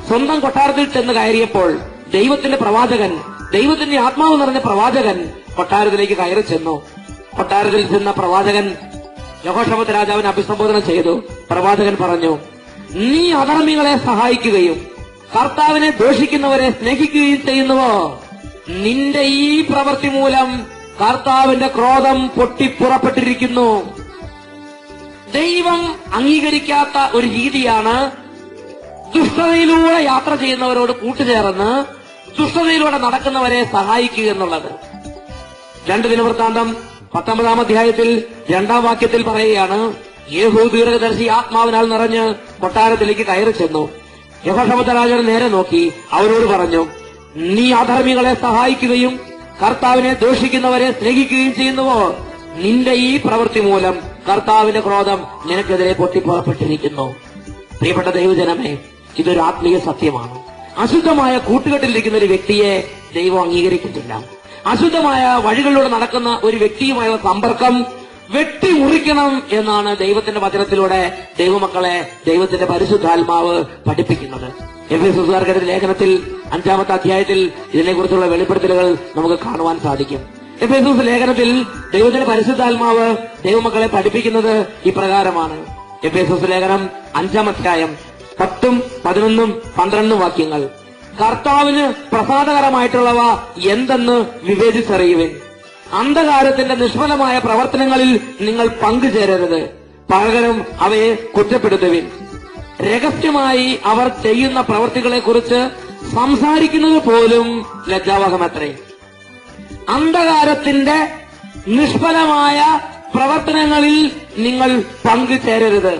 സ്വന്തം കൊട്ടാരത്തിൽ ചെന്ന് കയറിയപ്പോൾ ദൈവത്തിന്റെ പ്രവാചകൻ, ദൈവത്തിന്റെ ആത്മാവ് നിറഞ്ഞ പ്രവാചകൻ കൊട്ടാരത്തിലേക്ക് കയറി ചെന്നു. കൊട്ടാരത്തിൽ ചെന്ന പ്രവാചകൻ യഹോശഫത്ത് രാജാവിനെ അഭിസംബോധന ചെയ്തു. പ്രവാചകൻ പറഞ്ഞു, നീ അധർമ്മികളെ സഹായിക്കുകയും കർത്താവിനെ ദോഷിക്കുന്നവരെ സ്നേഹിക്കുകയും ചെയ്യുന്നുവോ? നിന്റെ ഈ പ്രവൃത്തി മൂലം കർത്താവിന്റെ ക്രോധം പൊട്ടിപ്പുറപ്പെട്ടിരിക്കുന്നു. ദൈവം അംഗീകരിക്കാത്ത ഒരു രീതിയാണ് ദുഷ്ടതയിലൂടെ യാത്ര ചെയ്യുന്നവരോട് കൂട്ടുചേർന്ന് ദുഷ്ടതയിലൂടെ നടക്കുന്നവരെ സഹായിക്കുക എന്നുള്ളത്. 2 ദിനവൃത്താന്തം 19-ാം അധ്യായത്തിൽ 2-ാം വാക്യത്തിൽ പറയുകയാണ്, യേഹൂ ദീർഘദർശി ആത്മാവിനാൽ നിറഞ്ഞ് കൊട്ടാരത്തിലേക്ക് കയറി ചെന്നു. യഹോശഫത്ത് രാജാവ് നേരെ നോക്കി അവരോട് പറഞ്ഞു, നീ അധർമ്മികളെ സഹായിക്കുകയും കർത്താവിനെ ദോഷിക്കുന്നവരെ സ്നേഹിക്കുകയും ചെയ്യുന്നുവോ? നിന്റെ ഈ പ്രവൃത്തി മൂലം കർത്താവിന്റെ ക്രോധം നിനക്കെതിരെ പൊട്ടിപ്പുറപ്പെട്ടിരിക്കുന്നു. പ്രിയപ്പെട്ട ദൈവജനമേ, ഇതൊരു ആത്മീയ സത്യമാണ്. അശുദ്ധമായ കൂട്ടുകെട്ടിലിരിക്കുന്ന ഒരു വ്യക്തിയെ ദൈവം അംഗീകരിക്കുന്നില്ല. അശുദ്ധമായ വഴികളിലൂടെ നടക്കുന്ന ഒരു വ്യക്തിയുമായുള്ള സമ്പർക്കം വെട്ടിമുറിക്കണം എന്നാണ് ദൈവത്തിന്റെ വചനത്തിലൂടെ ദൈവമക്കളെ ദൈവത്തിന്റെ പരിശുദ്ധാത്മാവ് പഠിപ്പിക്കുന്നത്. എഫെസോസുകാർക്കെഴുതിയ ലേഖനത്തിൽ 5-ാമത്തെ അധ്യായത്തിൽ ഇതിനെക്കുറിച്ചുള്ള വെളിപ്പെടുത്തലുകൾ നമുക്ക് കാണുവാൻ സാധിക്കും. എഫെസോസ് ലേഖനത്തിൽ ദൈവത്തിന്റെ പരിശുദ്ധാത്മാവ് ദൈവമക്കളെ പഠിപ്പിക്കുന്നത് ഇപ്രകാരമാണ്. എഫെസോസ് ലേഖനം 5-ാം അധ്യായം 10, 11, 12 വാക്യങ്ങൾ, കർത്താവിന് പ്രസാദകരമായിട്ടുള്ളവ എന്തെന്ന് വിവേചിച്ചറിയുവിൻ. അന്ധകാരത്തിന്റെ നിഷ്ഫലമായ പ്രവർത്തനങ്ങളിൽ നിങ്ങൾ പങ്കുചേരരുത്, പകരം അവയെ കുറ്റപ്പെടുത്തുവിൻ. രഹസ്യമായി അവർ ചെയ്യുന്ന പ്രവൃത്തികളെക്കുറിച്ച് സംസാരിക്കുന്നത് പോലും ലജ്ജാവഹമത്രേ. അന്ധകാരത്തിന്റെ നിഷ്ഫലമായ പ്രവർത്തനങ്ങളിൽ നിങ്ങൾ പങ്കുചേരരുത്.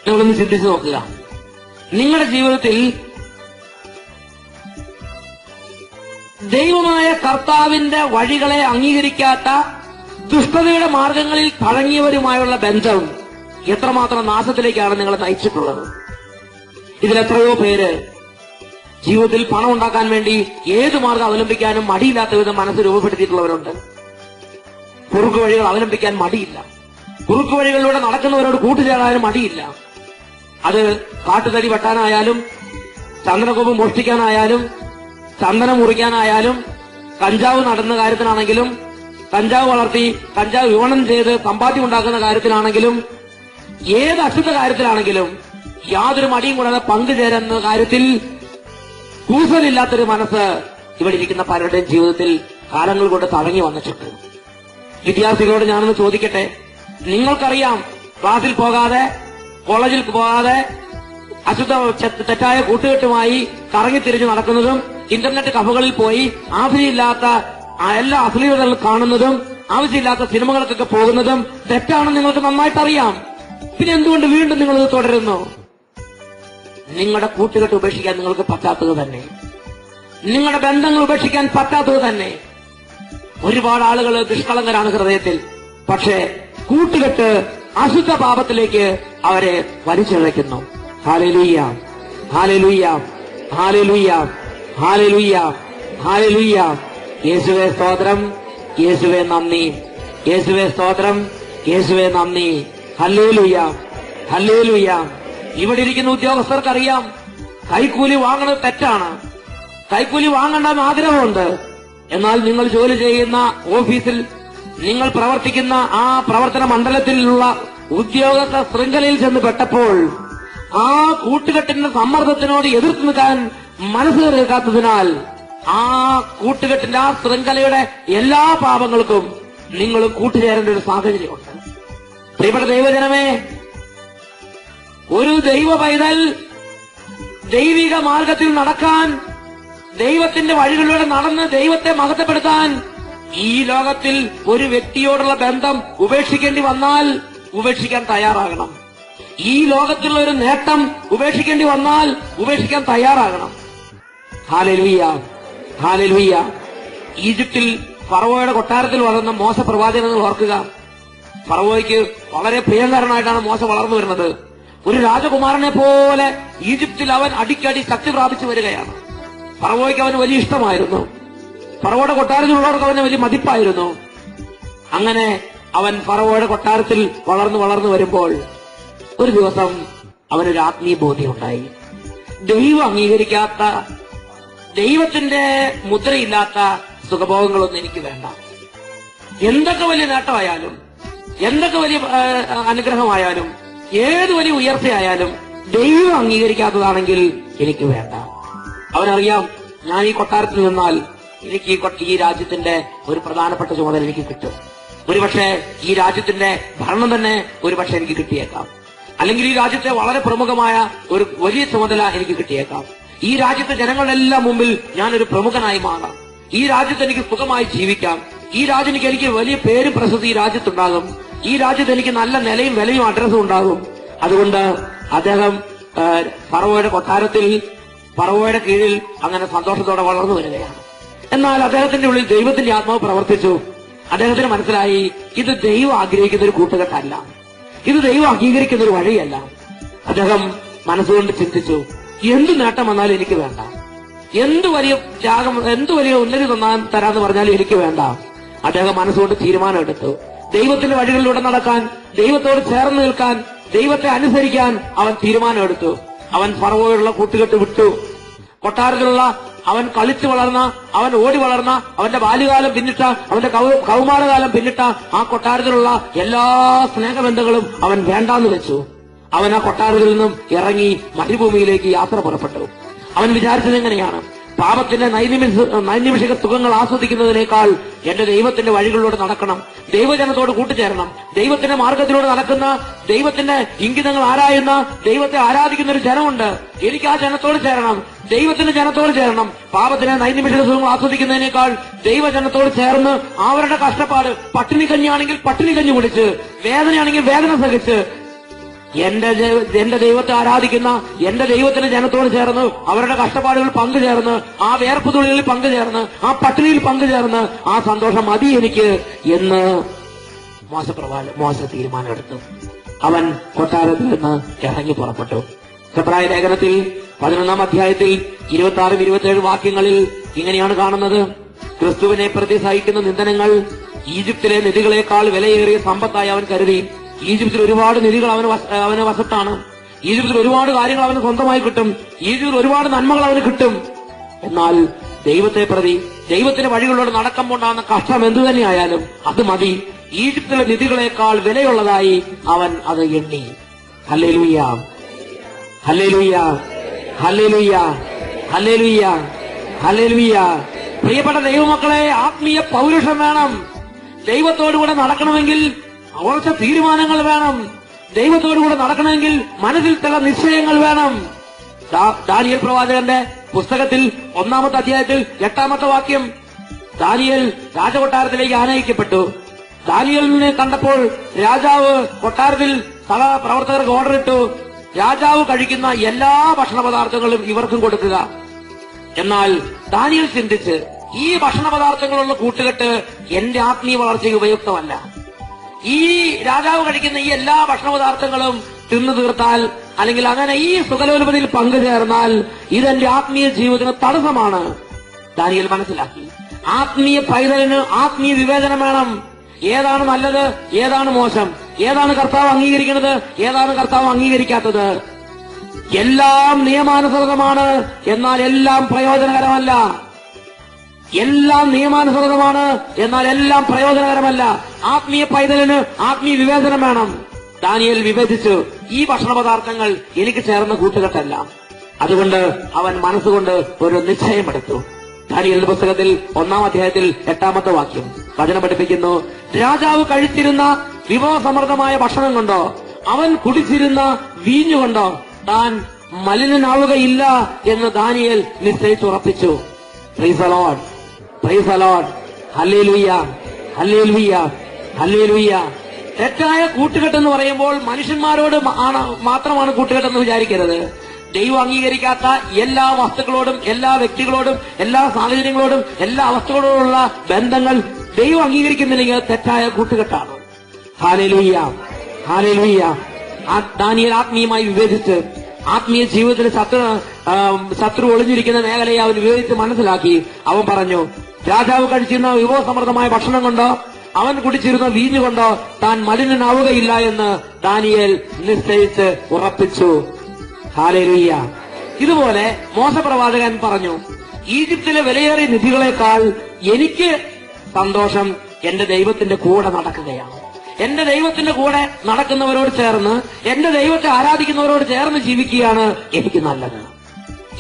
നിങ്ങളൊന്ന് ചിന്തിച്ചു നോക്കുക. നിങ്ങളുടെ ജീവിതത്തിൽ ദൈവമായ കർത്താവിന്റെ വഴികളെ അംഗീകരിക്കാത്ത ദുഷ്ടതയുടെ മാർഗങ്ങളിൽ തഴങ്ങിയവരുമായുള്ള ബന്ധം എത്രമാത്രം നാശത്തിലേക്കാണ് നിങ്ങളെ നയിച്ചിട്ടുള്ളത്. ഇതിലെത്രയോ പേര് ജീവിതത്തിൽ പണം ഉണ്ടാക്കാൻ വേണ്ടി ഏത് മാർഗം അവലംബിക്കാനും മടിയില്ലാത്ത വിധം മനസ്സ് രൂപപ്പെടുത്തിയിട്ടുള്ളവരുണ്ട്. കുറുക്കു വഴികൾ അവലംബിക്കാൻ മടിയില്ല. കുറുക്കു വഴികളിലൂടെ നടക്കുന്നവരോട് കൂട്ടുചേരാനും മടിയില്ല. അത് കാട്ടുതടി വെട്ടാനായാലും ചന്ദനക്കൊമ്പ് മോഷ്ടിക്കാനായാലും ചന്ദനം മുറിക്കാനായാലും കഞ്ചാവ് നടുന്ന കാര്യത്തിനാണെങ്കിലും കഞ്ചാവ് വളർത്തി കഞ്ചാവ് വിപണനം ചെയ്ത് സമ്പാദ്യം ഉണ്ടാക്കുന്ന കാര്യത്തിലാണെങ്കിലും ഏത് അശുദ്ധ കാര്യത്തിലാണെങ്കിലും യാതൊരു മടിയും കൂടാതെ പങ്കുചേരുന്ന കാര്യത്തിൽ കൂസലില്ലാത്തൊരു മനസ്സ് ഇവിടെ ഇരിക്കുന്ന പലരുടെയും ജീവിതത്തിൽ കാലങ്ങൾ കൊണ്ട് തടങ്ങി വന്നിട്ടുണ്ട്. വിദ്യാർത്ഥികളോട് ഞാനൊന്ന് ചോദിക്കട്ടെ, നിങ്ങൾക്കറിയാം ക്ലാസ്സിൽ പോകാതെ കോളേജിൽ പോകാതെ അശുദ്ധ തെറ്റായ കൂട്ടുകെട്ടുമായി കറങ്ങിത്തിരിഞ്ഞ് നടക്കുന്നതും ഇന്റർനെറ്റ് കഫകളിൽ പോയി ആവശ്യമില്ലാത്ത എല്ലാ അശ്ലീലതകളും കാണുന്നതും ആവശ്യമില്ലാത്ത സിനിമകൾക്കൊക്കെ പോകുന്നതും തെറ്റാണെന്ന് നിങ്ങൾക്ക് നന്നായിട്ട് അറിയാം. പിന്നെ എന്തുകൊണ്ട് വീണ്ടും നിങ്ങളിത് തുടരുന്നു? നിങ്ങളുടെ കൂട്ടുകെട്ട് ഉപേക്ഷിക്കാൻ നിങ്ങൾക്ക് പറ്റാത്തത് തന്നെ, നിങ്ങളുടെ ബന്ധങ്ങൾ ഉപേക്ഷിക്കാൻ പറ്റാത്തത് തന്നെ. ഒരുപാട് ആളുകൾ നിഷ്കളങ്കരാണ് ഹൃദയത്തിൽ, പക്ഷേ കൂട്ടുകെട്ട് അശുദ്ധ പാപത്തിലേക്ക് അവരെ വലിച്ചിഴയ്ക്കുന്നു. Hallelujah, hallelujah, hallelujah, hallelujah, hallelujah. യേശുവേ സ്തോത്രം, യേശുവേ നന്ദി, യേശുവേ സ്തോത്രം, യേശുവേ നന്ദി. Hallelujah, hallelujah. ഇവിടെ ഇരിക്കുന്ന ഉദ്യോഗസ്ഥർക്കറിയാം കൈക്കൂലി വാങ്ങുന്നത് തെറ്റാണ്. കൈക്കൂലി വാങ്ങണ്ടെന്ന് ആഗ്രഹമുണ്ട്. എന്നാൽ നിങ്ങൾ ജോലി ചെയ്യുന്ന ഓഫീസിൽ, നിങ്ങൾ പ്രവർത്തിക്കുന്ന ആ പ്രവർത്തന മണ്ഡലത്തിലുള്ള ഉദ്യോഗസ്ഥ ശൃംഖലയിൽ ചെന്ന് പെട്ടപ്പോൾ ആ കൂട്ടുകെട്ടിന്റെ സമ്മർദ്ദത്തിനോട് എതിർത്ത് നിൽക്കാൻ മനസ്സ് കേൾക്കാത്തതിനാൽ ആ കൂട്ടുകെട്ടിന്റെ, ആ ശൃംഖലയുടെ എല്ലാ പാപങ്ങൾക്കും നിങ്ങൾ കൂട്ടുചേരേണ്ട ഒരു സാഹചര്യമുണ്ട്. പ്രിയപ്പെട്ട ദൈവജനമേ, ഒരു ദൈവ പൈതൽ ദൈവിക മാർഗത്തിൽ നടക്കാൻ, ദൈവത്തിന്റെ വഴികളിലൂടെ നടന്ന് ദൈവത്തെ മഹത്വപ്പെടുത്താൻ ഈ ലോകത്തിൽ ഒരു വ്യക്തിയോടുള്ള ബന്ധം ഉപേക്ഷിക്കേണ്ടി വന്നാൽ ഉപേക്ഷിക്കാൻ തയ്യാറാകണം. ഈ ലോകത്തിലുള്ള ഒരു നേട്ടം ഉപേക്ഷിക്കേണ്ടി വന്നാൽ ഉപേക്ഷിക്കാൻ തയ്യാറാകണം. Hallelujah, hallelujah. ഈജിപ്തിൽ ഫറവോയുടെ കൊട്ടാരത്തിൽ വളർന്ന മോശ പ്രവാചകനെന്ന് ഓർക്കുക. ഫറവോയ്ക്ക് വളരെ പ്രിയങ്കരനായിട്ടാണ് മോശ വളർന്നു വരുന്നത്. ഒരു രാജകുമാരനെ പോലെ ഈജിപ്തിൽ അവൻ അടിക്കടി ശക്തി പ്രാപിച്ചു വരികയാണ്. ഫറവോയ്ക്ക് അവന് വലിയ ഇഷ്ടമായിരുന്നു. ഫറവോയുടെ കൊട്ടാരത്തിലുള്ളവർക്ക് അവന് വലിയ മതിപ്പായിരുന്നു. അങ്ങനെ അവൻ ഫറവോയുടെ കൊട്ടാരത്തിൽ വളർന്നു വരുമ്പോൾ ഒരു ദിവസം അവനൊരു ആത്മീയ ബോധ്യമുണ്ടായി. ദൈവം അംഗീകരിക്കാത്ത, ദൈവത്തിന്റെ മുദ്രയില്ലാത്ത സുഖഭോഗങ്ങളൊന്നും എനിക്ക് വേണ്ട. എന്തൊക്കെ വലിയ നേട്ടമായാലും, എന്തൊക്കെ വലിയ അനുഗ്രഹമായാലും, ഏത് വലിയ ഉയർച്ചയായാലും ദൈവം അംഗീകരിക്കാത്തതാണെങ്കിൽ എനിക്ക് വേണ്ട. അവനറിയാം, ഞാൻ ഈ കൊട്ടാരത്തിൽ നിന്നാൽ എനിക്ക് ഈ രാജ്യത്തിന്റെ ഒരു പ്രധാനപ്പെട്ട ചുമതല എനിക്ക് കിട്ടും. ഒരുപക്ഷെ ഈ രാജ്യത്തിന്റെ ഭരണം തന്നെ ഒരുപക്ഷെ എനിക്ക് കിട്ടിയേക്കാം. അല്ലെങ്കിൽ ഈ രാജ്യത്തെ വളരെ പ്രമുഖമായ ഒരു വലിയ ചുമതല എനിക്ക് കിട്ടിയേക്കാം. ഈ രാജ്യത്തെ ജനങ്ങളെല്ലാം മുമ്പിൽ ഞാനൊരു പ്രമുഖനായി മാറാം. ഈ രാജ്യത്ത് എനിക്ക് സുഖമായി ജീവിക്കാം. ഈ രാജ്യം എനിക്ക് വലിയ പേരും പ്രശസ്തി ഈ രാജ്യത്തുണ്ടാകും. ഈ രാജ്യത്ത് എനിക്ക് നല്ല നിലയും വിലയും അഡ്രസ്സും ഉണ്ടാകും. അതുകൊണ്ട് അദ്ദേഹം ഫറവോയുടെ കൊട്ടാരത്തിൽ, ഫറവോയുടെ കീഴിൽ അങ്ങനെ സന്തോഷത്തോടെ വളർന്നു വരികയാണ്. എന്നാൽ അദ്ദേഹത്തിന്റെ ഉള്ളിൽ ദൈവത്തിന്റെ ആത്മാവ് പ്രവർത്തിച്ചു. അദ്ദേഹത്തിന് മനസ്സിലായി, ഇത് ദൈവം ആഗ്രഹിക്കുന്ന ഒരു കൂട്ടുകെട്ടല്ല, ഇത് ദൈവം അംഗീകരിക്കുന്ന ഒരു വഴിയല്ല. അദ്ദേഹം മനസ്സുകൊണ്ട് ചിന്തിച്ചു, എന്ത് നേട്ടം വന്നാലും എനിക്ക് വേണ്ട, എന്ത് വലിയ ത്യാഗം, എന്ത് വലിയ ഉന്നതി തരാന്ന് പറഞ്ഞാലും എനിക്ക് വേണ്ട. അദ്ദേഹം മനസ്സുകൊണ്ട് തീരുമാനമെടുത്തു. ദൈവത്തിന്റെ വഴികളിലൂടെ നടക്കാൻ, ദൈവത്തോട് ചേർന്ന് നിൽക്കാൻ, ദൈവത്തെ അനുസരിക്കാൻ അവൻ തീരുമാനമെടുത്തു. അവൻ ഫറവോയുള്ള കൂട്ടുകെട്ട് വിട്ടു. കൊട്ടാരത്തിലുള്ള അവൻ കളിച്ചു വളർന്ന, അവൻ ഓടി വളർന്ന, അവന്റെ ബാല്യകാലം പിന്നിട്ട, അവന്റെ കൗമാരകാലം പിന്നിട്ട ആ കൊട്ടാരത്തിലുള്ള എല്ലാ സ്നേഹബന്ധങ്ങളും അവൻ വേണ്ടാന്ന് വെച്ചു. അവൻ ആ കൊട്ടാരത്തിൽ നിന്നും ഇറങ്ങി മരുഭൂമിയിലേക്ക് യാത്ര പുറപ്പെട്ടു. അവൻ വിചാരിച്ചത് എങ്ങനെയാണ്? പാപത്തിന്റെ നൈനിമിഷിക സുഖങ്ങൾ ആസ്വദിക്കുന്നതിനേക്കാൾ എന്റെ ദൈവത്തിന്റെ വഴികളിലൂടെ നടക്കണം, ദൈവജനത്തോട് കൂട്ടുചേരണം, ദൈവത്തിന്റെ മാർഗത്തിലൂടെ നടക്കുന്ന, ദൈവത്തിന്റെ ഇംഗിതങ്ങൾ ആരായുന്ന, ദൈവത്തെ ആരാധിക്കുന്ന ഒരു ജനമുണ്ട്. എനിക്ക് ആ ജനത്തോട് ചേരണം, ദൈവത്തിന്റെ ജനത്തോട് ചേരണം. പാപത്തിന് നൈനിമിഷിക സുഖങ്ങൾ ആസ്വദിക്കുന്നതിനേക്കാൾ ദൈവജനത്തോട് ചേർന്ന് അവരുടെ കഷ്ടപ്പാട്, പട്ടിണി കഞ്ഞിയാണെങ്കിൽ പട്ടിണി കഞ്ഞി കുടിച്ച്, വേദനയാണെങ്കിൽ വേദന സഹിച്ച്, എന്റെ ദൈവത്തെ ആരാധിക്കുന്ന എന്റെ ദൈവത്തിന്റെ ജനത്തോട് ചേർന്ന് അവരുടെ കഷ്ടപ്പാടുകൾ പങ്കുചേർന്ന്, ആ വേർപ്പ് തുള്ളികളിൽ പങ്കുചേർന്ന്, ആ പട്ടിണിയിൽ പങ്കുചേർന്ന്, ആ സന്തോഷം മതി എനിക്ക് എന്ന് മോശ തീരുമാനമെടുത്തു. അവൻ കൊട്ടാരത്തിൽ നിന്ന് ഇറങ്ങി പുറപ്പെട്ടു. ഹെബ്രായ ലേഖനത്തിൽ 11-ാം അധ്യായത്തിൽ 26-27 വാക്യങ്ങളിൽ ഇങ്ങനെയാണ് കാണുന്നത്: ക്രിസ്തുവിനെ പ്രതി സഹിക്കുന്ന നിന്ദനങ്ങൾ ഈജിപ്തിലെ നിധികളെക്കാൾ വിലയേറിയ സമ്പത്തായി അവൻ കരുതി. ഈജിപ്തിൽ ഒരുപാട് നിധികൾ അവന് വശത്താണ്. ഈജിപ്തിൽ ഒരുപാട് കാര്യങ്ങൾ അവന് സ്വന്തമായി കിട്ടും. ഈജിപ്തിൽ ഒരുപാട് നന്മകൾ അവന് കിട്ടും. എന്നാൽ ദൈവത്തെ പ്രതി, ദൈവത്തിന്റെ വഴികളിലൂടെ നടക്കുമ്പോണ്ടാകുന്ന കഷ്ടം എന്തു തന്നെയായാലും അത് മതി. ഈജിപ്തിലെ നിധികളെക്കാൾ വിലയുള്ളതായി അവൻ അത് എണ്ണി. Hallelujah, hallelujah, hallelujah, hallelujah, hallelujah. പ്രിയപ്പെട്ട ദൈവമക്കളെ, ആത്മീയ പൗരുഷം വേണം. ദൈവത്തോടുകൂടെ നടക്കണമെങ്കിൽ ഉറച്ച തീരുമാനങ്ങൾ വേണം. ദൈവത്തോടുകൂടെ നടക്കണമെങ്കിൽ മനസ്സിൽ ചില നിശ്ചയങ്ങൾ വേണം. ദാനിയേൽ പ്രവാചകന്റെ പുസ്തകത്തിൽ 1-ാമത്തെ അധ്യായത്തിൽ 8-ാമത്തെ വാക്യം: ദാനിയേൽ രാജകൊട്ടാരത്തിലേക്ക് ആനയിക്കപ്പെട്ടു. ദാനിയേലിനെ കണ്ടപ്പോൾ രാജാവ് കൊട്ടാരത്തിൽ സകല പ്രവർത്തകർക്ക് ഓർഡർ ഇട്ടു, രാജാവ് കഴിക്കുന്ന എല്ലാ ഭക്ഷണ പദാർത്ഥങ്ങളും ഇവർക്കും കൊടുക്കുക. എന്നാൽ ദാനിയേൽ ചിന്തിച്ച്, ഈ ഭക്ഷണ പദാർത്ഥങ്ങളുള്ള കൂട്ടുകെട്ട് എന്റെ ആത്മീയ വളർച്ചയ്ക്ക് ഉപയുക്തമല്ല, ഈ രാജാവ് കഴിക്കുന്ന ഈ എല്ലാ ഭക്ഷണ പദാർത്ഥങ്ങളും തിന്നു തീർത്താൽ, അല്ലെങ്കിൽ അങ്ങനെ ഈ സുഖലോലുപതിയിൽ പങ്കുചേർന്നാൽ ഇതെന്റെ ആത്മീയ ജീവിതത്തിന് തടസ്സമാണ്. ദാനിയേൽ മനസ്സിലാക്കി. ആത്മീയ പൈതലിന് ആത്മീയ വിവേചനം വേണം. ഏതാണ് നല്ലത്, ഏതാണ് മോശം, ഏതാണ് കർത്താവ് അംഗീകരിക്കുന്നത്, ഏതാണ് കർത്താവ് അംഗീകരിക്കാത്തത്. എല്ലാം നിയമാനുസൃതമാണ്, എന്നാൽ എല്ലാം പ്രയോജനകരമല്ല. എല്ലാം നിയമാനുസൃതമാണ്, എന്നാൽ എല്ലാം പ്രയോജനകരമല്ല. ആത്മീയ പൈതലിന് ആത്മീയ വിവേചനം വേണം. ദാനിയേൽ വിവേചിച്ചു, ഈ ഭക്ഷണ പദാർത്ഥങ്ങൾ എനിക്ക് ചേർന്ന കൂട്ടുകെട്ടല്ല. അതുകൊണ്ട് അവൻ മനസ്സുകൊണ്ട് ഒരു നിശ്ചയമെടുത്തു. ദാനിയേലിന്റെ പുസ്തകത്തിൽ 1-ാം അധ്യായത്തിൽ 8-ാമത്തെ വാക്യം വചനം പഠിപ്പിക്കുന്നു, രാജാവ് കഴിച്ചിരുന്ന വിഭവസമൃദ്ധമായ ഭക്ഷണം കൊണ്ടോ അവൻ കുടിച്ചിരുന്ന വീഞ്ഞുകൊണ്ടോ താൻ മലിനനാവുകയില്ല എന്ന് ദാനിയേൽ നിശ്ചയിച്ചുറപ്പിച്ചു. Praise the Lord, praise the Lord, hallelujah, hallelujah, hallelujah. തെറ്റായ കൂട്ടുകെട്ടെന്ന് പറയുമ്പോൾ മനുഷ്യന്മാരോട് മാത്രമാണ് കൂട്ടുകെട്ടെന്ന് വിചാരിക്കരുത്. ദൈവം അംഗീകരിക്കാത്ത എല്ലാ വസ്തുക്കളോടും, എല്ലാ വ്യക്തികളോടും, എല്ലാ സാഹചര്യങ്ങളോടും, എല്ലാ അവസ്ഥകളോടുള്ള ബന്ധങ്ങൾ ദൈവം അംഗീകരിക്കുന്നില്ലെങ്കിൽ തെറ്റായ കൂട്ടുകെട്ടാണ്. Hallelujah, hallelujah. ദാനിയേൽ ആത്മീയമായി വിവേചിച്ച്, ആത്മീയ ജീവിതത്തിൽ ശത്രു ഒളിഞ്ഞിരിക്കുന്ന മേഖലയെ അവൻ വിവേചിച്ച് മനസ്സിലാക്കി. അവൻ പറഞ്ഞു, രാജാവ് കഴിച്ചിരുന്ന വിഭവസമൃദ്ധമായ ഭക്ഷണം കൊണ്ടോ അവൻ കുടിച്ചിരുന്ന വീഞ്ഞുകൊണ്ടോ താൻ മലിനനാവുകയില്ല എന്ന് ദാനിയേൽ നിശ്ചയിച്ച് ഉറപ്പിച്ചു. ഹല്ലേലൂയ. ഇതുപോലെ മോശപ്രവാചകൻ പറഞ്ഞു, ഈജിപ്തിലെ വിലയേറിയ നിധികളെക്കാൾ എനിക്ക് സന്തോഷം എന്റെ ദൈവത്തിന്റെ കൂടെ നടക്കുകയാണ്. എന്റെ ദൈവത്തിന്റെ കൂടെ നടക്കുന്നവരോട് ചേർന്ന്, എന്റെ ദൈവത്തെ ആരാധിക്കുന്നവരോട് ചേർന്ന് ജീവിക്കുകയാണ് എനിക്ക് നല്ലത്.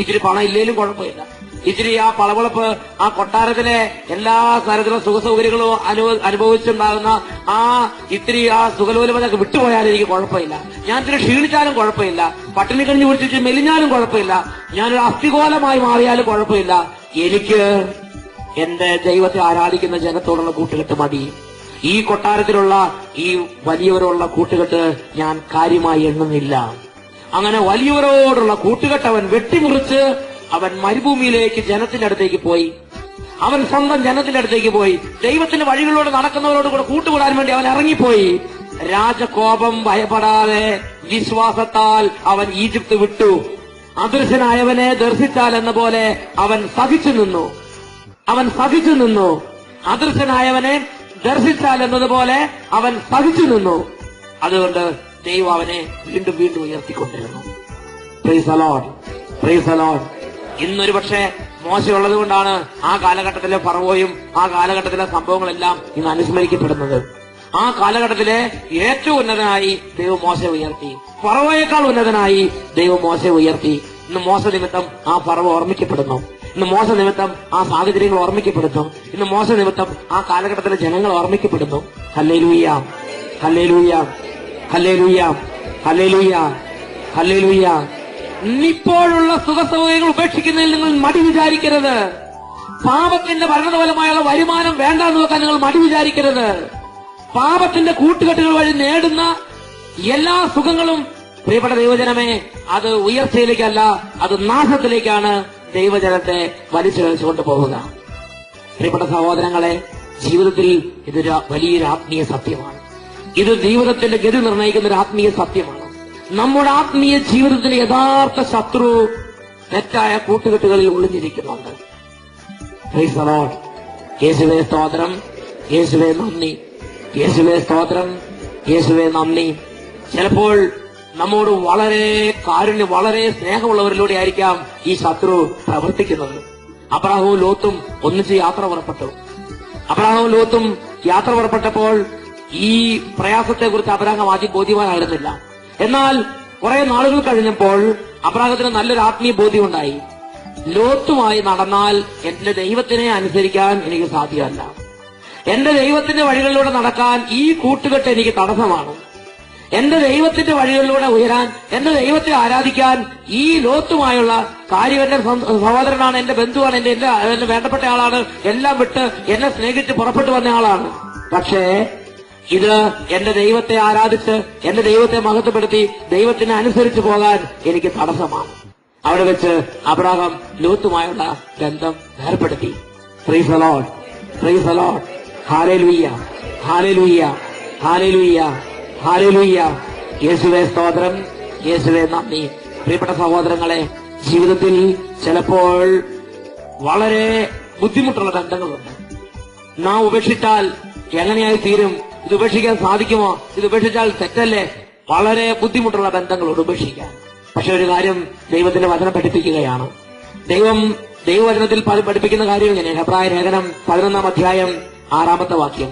ഇച്ചിരി പണം ഇല്ലേലും കുഴപ്പമില്ല, ഇച്ചിരി ആ പളവളപ്പ്, ആ കൊട്ടാരത്തിലെ എല്ലാ തരത്തിലുള്ള സുഖസൗകര്യങ്ങളും അനുഭവിച്ചുണ്ടാകുന്ന ഇത്തിരി ആ സുഖലോലുപതൊക്കെ വിട്ടുപോയാലും എനിക്ക് കുഴപ്പമില്ല. ഞാൻ ഇത്തിരി ക്ഷീണിച്ചാലും കുഴപ്പമില്ല, പട്ടിണി കഴിഞ്ഞ് പിടിച്ചിട്ട് മെലിഞ്ഞാലും കുഴപ്പമില്ല, ഞാനൊരു അസ്ഥികോലമായി മാറിയാലും കുഴപ്പമില്ല. എനിക്ക് എന്റെ ദൈവത്തെ ആരാധിക്കുന്ന ജനത്തോടുള്ള കൂട്ടുകെട്ട് മതി. ഈ കൊട്ടാരത്തിലുള്ള ഈ വലിയവരോടുള്ള കൂട്ടുകെട്ട് ഞാൻ കാര്യമായി എണ്ണുന്നില്ല. അങ്ങനെ വലിയവരോടുള്ള കൂട്ടുകെട്ട് അവൻ വെട്ടിമുറിച്ച് അവൻ മരുഭൂമിയിലേക്ക് ജനത്തിന്റെ അടുത്തേക്ക് പോയി. അവൻ സ്വന്തം ജനത്തിന്റെ അടുത്തേക്ക് പോയി. ദൈവത്തിന്റെ വഴികളിലൂടെ നടക്കുന്നവരോട് കൂടെ കൂട്ടുകൂടാൻ വേണ്ടി അവൻ ഇറങ്ങിപ്പോയി. രാജകോപം ഭയപ്പെടാതെ വിശ്വാസത്താൽ അവൻ ഈജിപ്ത് വിട്ടു. അദൃശ്യനായവനെ ദർശിച്ചാൽ എന്ന പോലെ അവൻ സഹിച്ചു നിന്നു. അവൻ സഹിച്ചു നിന്നു. അദൃശ്യനായവനെ ദർശിച്ചാൽ എന്നതുപോലെ അവൻ സഹിച്ചു നിന്നു. അതുകൊണ്ട് ദൈവം അവനെ വീണ്ടും വീണ്ടും ഉയർത്തിക്കൊണ്ടിരുന്നു. Praise the Lord, praise the Lord. ഇന്നൊരു പക്ഷേ മോശമുള്ളത് കൊണ്ടാണ് ആ കാലഘട്ടത്തിലെ ഫറവോയും ആ കാലഘട്ടത്തിലെ സംഭവങ്ങളെല്ലാം ഇന്ന് അനുസ്മരിക്കപ്പെടുന്നത്. ആ കാലഘട്ടത്തിലെ ഏറ്റവും ഉന്നതനായി ദൈവം മോശയെ ഉയർത്തി. ഫറവോയേക്കാൾ ഉന്നതനായി ദൈവം മോശയെ ഉയർത്തി. ഇന്ന് മോശ നിമിത്തം ആ ഫറവോ ഓർമ്മിക്കപ്പെടുന്നു. ഇന്ന് മോശ നിമിത്തം ആ സാഹചര്യങ്ങൾ ഓർമ്മിക്കപ്പെടുന്നു. ഇന്ന് മോശ നിമിത്തം ആ കാലഘട്ടത്തിലെ ജനങ്ങൾ ഓർമ്മിക്കപ്പെടുന്നു. Hallelujah, hallelujah, hallelujah, hallelujah, hallelujah. ഇപ്പോഴുള്ള സുഖസൗകര്യങ്ങൾ ഉപേക്ഷിക്കുന്നതിൽ നിങ്ങൾ മടി വിചാരിക്കരുത്. പാപത്തിന്റെ ഭരണഫലമായുള്ള വരുമാനം വേണ്ടാന്ന് വെക്കാൻ നിങ്ങൾ മടി വിചാരിക്കരുത്. പാപത്തിന്റെ കൂട്ടുകെട്ടുകൾ വഴി നേടുന്ന എല്ലാ സുഖങ്ങളും പ്രിയപ്പെട്ട ദൈവജനമേ, അത് ഉയർച്ചയിലേക്കല്ല, അത് നാശത്തിലേക്കാണ് ദൈവജനത്തെ വലിച്ചു കഴിച്ചുകൊണ്ട് പോവുക. പ്രിയപ്പെട്ട സഹോദരങ്ങളെ, ജീവിതത്തിൽ ഇതൊരു വലിയൊരു ആത്മീയ സത്യമാണ്. ഇത് ജീവിതത്തിന്റെ ഗതി നിർണ്ണയിക്കുന്ന ഒരു ആത്മീയ സത്യമാണ്. നമ്മുടെ ആത്മീയ ജീവിതത്തിന്റെ യഥാർത്ഥ ശത്രു തെറ്റായ കൂട്ടുകെട്ടുകളിൽ ഒളിഞ്ഞിരിക്കുന്നുണ്ട്. Praise the Lord. യേശുവേ സ്തോത്രം, യേശുവേ നന്ദി, യേശുവേ സ്തോത്രം, യേശുവേ നന്ദി. ചിലപ്പോൾ നമ്മോട് വളരെ കാരുണ്യം, വളരെ സ്നേഹമുള്ളവരിലൂടെ ആയിരിക്കാം ഈ ശത്രു പ്രവർത്തിക്കുന്നത്. അബ്രാഹവും ലോത്തും ഒന്നിച്ച് യാത്ര പുറപ്പെട്ടു. അബ്രാഹവും ലോത്തും യാത്ര പുറപ്പെട്ടപ്പോൾ ഈ പ്രയാസത്തെക്കുറിച്ച് അബ്രാഹം ആദ്യം ബോധ്യവാനായിരുന്നില്ല. എന്നാൽ കുറെ നാളുകൾ കഴിഞ്ഞപ്പോൾ അബ്രാഹത്തിന് നല്ലൊരു ആത്മീയ ബോധ്യമുണ്ടായി. ലോത്തുമായി നടന്നാൽ എന്റെ ദൈവത്തിനെ അനുസരിക്കാൻ എനിക്ക് സാധ്യമല്ല. എന്റെ ദൈവത്തിന്റെ വഴികളിലൂടെ നടക്കാൻ ഈ കൂട്ടുകെട്ട് എനിക്ക് തടസ്സമാണ്. എന്റെ ദൈവത്തിന്റെ വഴികളിലൂടെ ഉയരാൻ, എന്റെ ദൈവത്തെ ആരാധിക്കാൻ ഈ ലോത്തുമായുള്ള കാര്യം, എന്റെ സഹോദരനാണ്, എന്റെ ബന്ധുവാണ്, എന്റെ വേണ്ടപ്പെട്ട ആളാണ്, എല്ലാം വിട്ട് എന്നെ സ്നേഹിച്ച് പുറപ്പെട്ടു വന്ന ആളാണ്. പക്ഷേ ഇത് എന്റെ ദൈവത്തെ ആരാധിച്ച് എന്റെ ദൈവത്തെ മഹത്വപ്പെടുത്തി ദൈവത്തിനെ അനുസരിച്ച് പോകാൻ എനിക്ക് തടസ്സമാണ്. അവിടെ വെച്ച് അബ്രാഹാം ലോത്തുമായുള്ള ബന്ധം വേർപെടുത്തി. Price the Lord, praise the Lord, hallelujah, hallelujah, hallelujah, hallelujah. യേശുവേ സ്തോത്രം, യേശുവേ നന്ദി. പ്രിയപ്പെട്ട സഹോദരങ്ങളെ, ജീവിതത്തിൽ ചിലപ്പോൾ വളരെ ബുദ്ധിമുട്ടുള്ള ബന്ധങ്ങളുണ്ട്. നാം ഉപേക്ഷിച്ചാൽ എങ്ങനെയായി തീരും? ഇത് ഉപേക്ഷിക്കാൻ സാധിക്കുമോ? ഇത് ഉപേക്ഷിച്ചാൽ തെറ്റല്ലേ? വളരെ ബുദ്ധിമുട്ടുള്ള ബന്ധങ്ങളോട് ഉപേക്ഷിക്കാൻ. പക്ഷെ ഒരു കാര്യം ദൈവത്തിന്റെ വചനം പഠിപ്പിക്കുകയാണ്. ദൈവവചനത്തിൽ പഠിപ്പിക്കുന്ന കാര്യം ഇങ്ങനെ. ഹെബ്രായ ലേഖനം 11-ാം അധ്യായം 6-ാമത്തെ വാക്യം.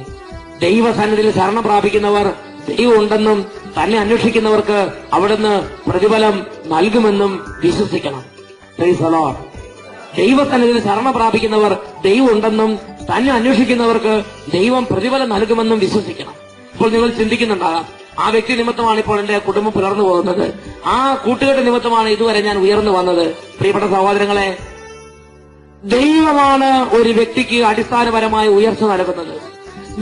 ദൈവസന്നിധിയിൽ ശരണം പ്രാപിക്കുന്നവർ ദൈവം ഉണ്ടെന്നും തന്നെ അന്വേഷിക്കുന്നവർക്ക് അവിടുന്ന് പ്രതിഫലം നൽകുമെന്നും വിശ്വസിക്കണം. Price the Lord. ദൈവസന്നിധിയിൽ ശരണം പ്രാപിക്കുന്നവർ ദൈവം ഉണ്ടെന്നും തന്നെ അന്വേഷിക്കുന്നവർക്ക് ദൈവം പ്രതിഫലം നൽകുമെന്നും വിശ്വസിക്കണം. ഇപ്പോൾ നിങ്ങൾ ചിന്തിക്കുന്നുണ്ടാകാം, ആ വ്യക്തി നിമിത്തമാണ് ഇപ്പോൾ എന്റെ കുടുംബം പുലർന്നു പോകുന്നത്, ആ കൂട്ടുകെട്ട് നിമിത്തമാണ് ഇതുവരെ ഞാൻ ഉയർന്നു വന്നത്. പ്രിയപ്പെട്ട സഹോദരങ്ങളെ, ദൈവമാണ് ഒരു വ്യക്തിക്ക് അടിസ്ഥാനപരമായ ഉയർച്ച നൽകുന്നത്.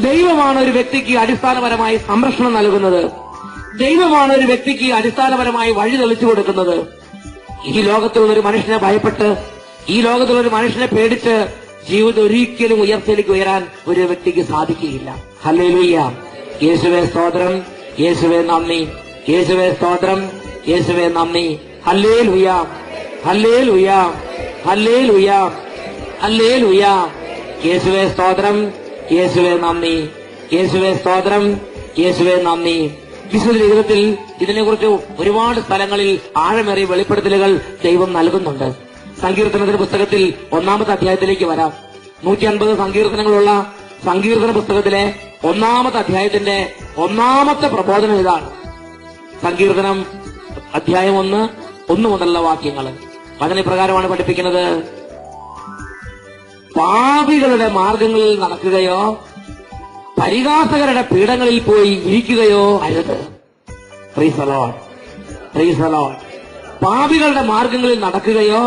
ദൈവമാണ് ഒരു വ്യക്തിക്ക് അടിസ്ഥാനപരമായി സംരക്ഷണം നൽകുന്നത്. ദൈവമാണ് ഒരു വ്യക്തിക്ക് അടിസ്ഥാനപരമായി വഴി തെളിച്ചു കൊടുക്കുന്നത്. ഈ ലോകത്തുള്ള ഒരു മനുഷ്യനെ ഭയപ്പെട്ട്, ഈ ലോകത്തുള്ള ഒരു മനുഷ്യനെ പേടിച്ച് ജീവിതം ഒരിക്കലും ഉയർച്ചയിലേക്ക് ഉയരാൻ ഒരു വ്യക്തിക്ക് സാധിക്കുകയില്ല. ഹല്ലേലൂയ. യേശുവേ സ്തോത്രം, യേശുവേ നന്ദി. യേശുവേ സ്തോത്രം, യേശുവേ നന്ദി. Hallelujah, hallelujah, hallelujah, hallelujah. യേശുവേ സ്തോത്രം, യേശുവേ നന്ദി. യേശുവേ സ്തോത്രം, യേശുവേ നന്ദി. വിശുദ്ധ ജീവിതത്തിൽ ഇതിനെക്കുറിച്ച് ഒരുപാട് സ്ഥലങ്ങളിൽ ആഴമേറിയ വെളിപ്പെടുത്തലുകൾ ദൈവം നൽകുന്നുണ്ട്. സങ്കീർത്തനത്തിന്റെ പുസ്തകത്തിൽ 1-ാമത്തെ അധ്യായത്തിലേക്ക് വരാം. 150 സങ്കീർത്തനങ്ങളുള്ള സങ്കീർത്തന പുസ്തകത്തിലെ 1-ാമത്തെ അധ്യായത്തിന്റെ 1-ാമത്തെ പ്രബോധനം ഇതാണ്. സങ്കീർത്തനം അധ്യായം 1 മുതലുള്ള വാക്യങ്ങൾ വചനപ്രകാരമാണ് പഠിപ്പിക്കുന്നത്. പാപികളുടെ മാർഗങ്ങളിൽ നടക്കുകയോ പരിഹാസകരുടെ പീഠങ്ങളിൽ പോയി ഇരിക്കുകയോ അരുത്. Price the Lord, praise the Lord. പാപികളുടെ മാർഗങ്ങളിൽ നടക്കുകയോ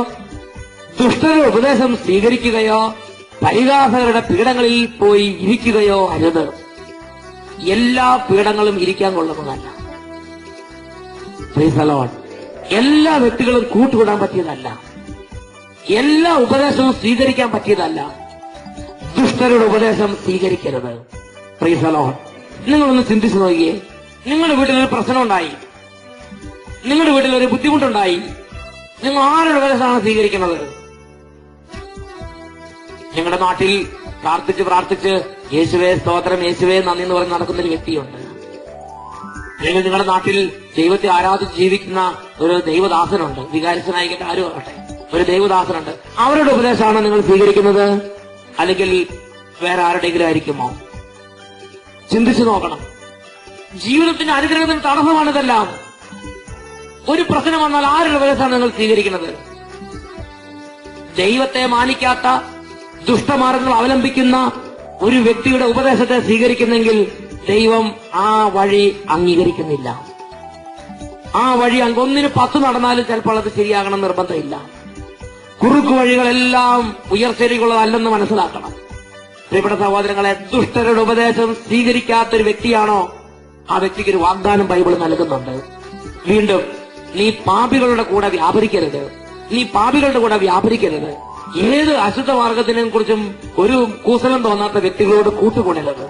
ദുഷ്ടരുടെ ഉപദേശം സ്വീകരിക്കുകയോ പരിഹാസകരുടെ പീഠങ്ങളിൽ പോയി ഇരിക്കുകയോ അരുത്. എല്ലാ പീഠങ്ങളും ഇരിക്കാൻ കൊള്ളുന്നതല്ല. Price the Lord. എല്ലാ വ്യക്തികളും കൂട്ടുകൂടാൻ പറ്റിയതല്ല. എല്ലാ ഉപദേശവും സ്വീകരിക്കാൻ പറ്റിയതല്ല. ദുഷ്ടരുടെ ഉപദേശം സ്വീകരിക്കരുത്. Price the Lord. നിങ്ങളൊന്ന് ചിന്തിച്ചു നോക്കിയേ. നിങ്ങളുടെ വീട്ടിലൊരു പ്രശ്നമുണ്ടായി, നിങ്ങളുടെ വീട്ടിലൊരു ബുദ്ധിമുട്ടുണ്ടായി, നിങ്ങൾ ആരുടെ ഉപദേശമാണ് സ്വീകരിക്കുന്നത്? നിങ്ങളുടെ നാട്ടിൽ പ്രാർത്ഥിച്ച് പ്രാർത്ഥിച്ച് യേശുവേ സ്തോത്രം, യേശുവേ നന്ദി എന്ന് പറഞ്ഞ് നടക്കുന്ന ഒരു വ്യക്തിയുണ്ട്. അല്ലെങ്കിൽ നിങ്ങളുടെ നാട്ടിൽ ദൈവത്തെ ആരാധിച്ച് ജീവിക്കുന്ന ഒരു ദൈവദാസനുണ്ട്. വികാരിച്ചനായിക്കട്ടെ, ആരും ആകട്ടെ, ഒരു ദൈവദാസനുണ്ട്. അവരുടെ ഉപദേശമാണ് നിങ്ങൾ സ്വീകരിക്കുന്നത്, അല്ലെങ്കിൽ വേറെ ആരുടെയെങ്കിലും ആയിരിക്കുമോ? ചിന്തിച്ചു നോക്കണം. ജീവിതത്തിന്റെ അനുഗ്രഹത്തിന് തടസ്സമാണിതെല്ലാം. ഒരു പ്രശ്നം വന്നാൽ ആരുടെ ഉപദേശമാണ് നിങ്ങൾ സ്വീകരിക്കുന്നത്? ദൈവത്തെ മാനിക്കാത്ത ദുഷ്ടമാർഗങ്ങൾ അവലംബിക്കുന്ന ഒരു വ്യക്തിയുടെ ഉപദേശത്തെ സ്വീകരിക്കുന്നെങ്കിൽ ദൈവം ആ വഴി അംഗീകരിക്കുന്നില്ല. ആ വഴി 1-10 നടന്നാലും ചിലപ്പോൾ അത് ശരിയാകണം നിർബന്ധമില്ല. കുറുക്കു വഴികളെല്ലാം ഉയർച്ചയിലേക്കുള്ളതല്ലെന്ന് മനസ്സിലാക്കണം. പ്രിയപ്പെട്ട സഹോദരങ്ങളെ, ദുഷ്ടരുടെ ഉപദേശം സ്വീകരിക്കാത്തൊരു വ്യക്തിയാണോ, ആ വ്യക്തിക്ക് ഒരു വാഗ്ദാനം ബൈബിൾ നൽകുന്നുണ്ട്. വീണ്ടും, നീ പാപികളുടെ കൂടെ വ്യാപരിക്കരുത്, നീ പാപികളുടെ കൂടെ വ്യാപരിക്കരുത്. ഏത് അശുദ്ധ മാർഗത്തിനെ കുറിച്ചും ഒരു കൂസലം തോന്നാത്ത വ്യക്തികളോട് കൂട്ടുകൂടരുത്.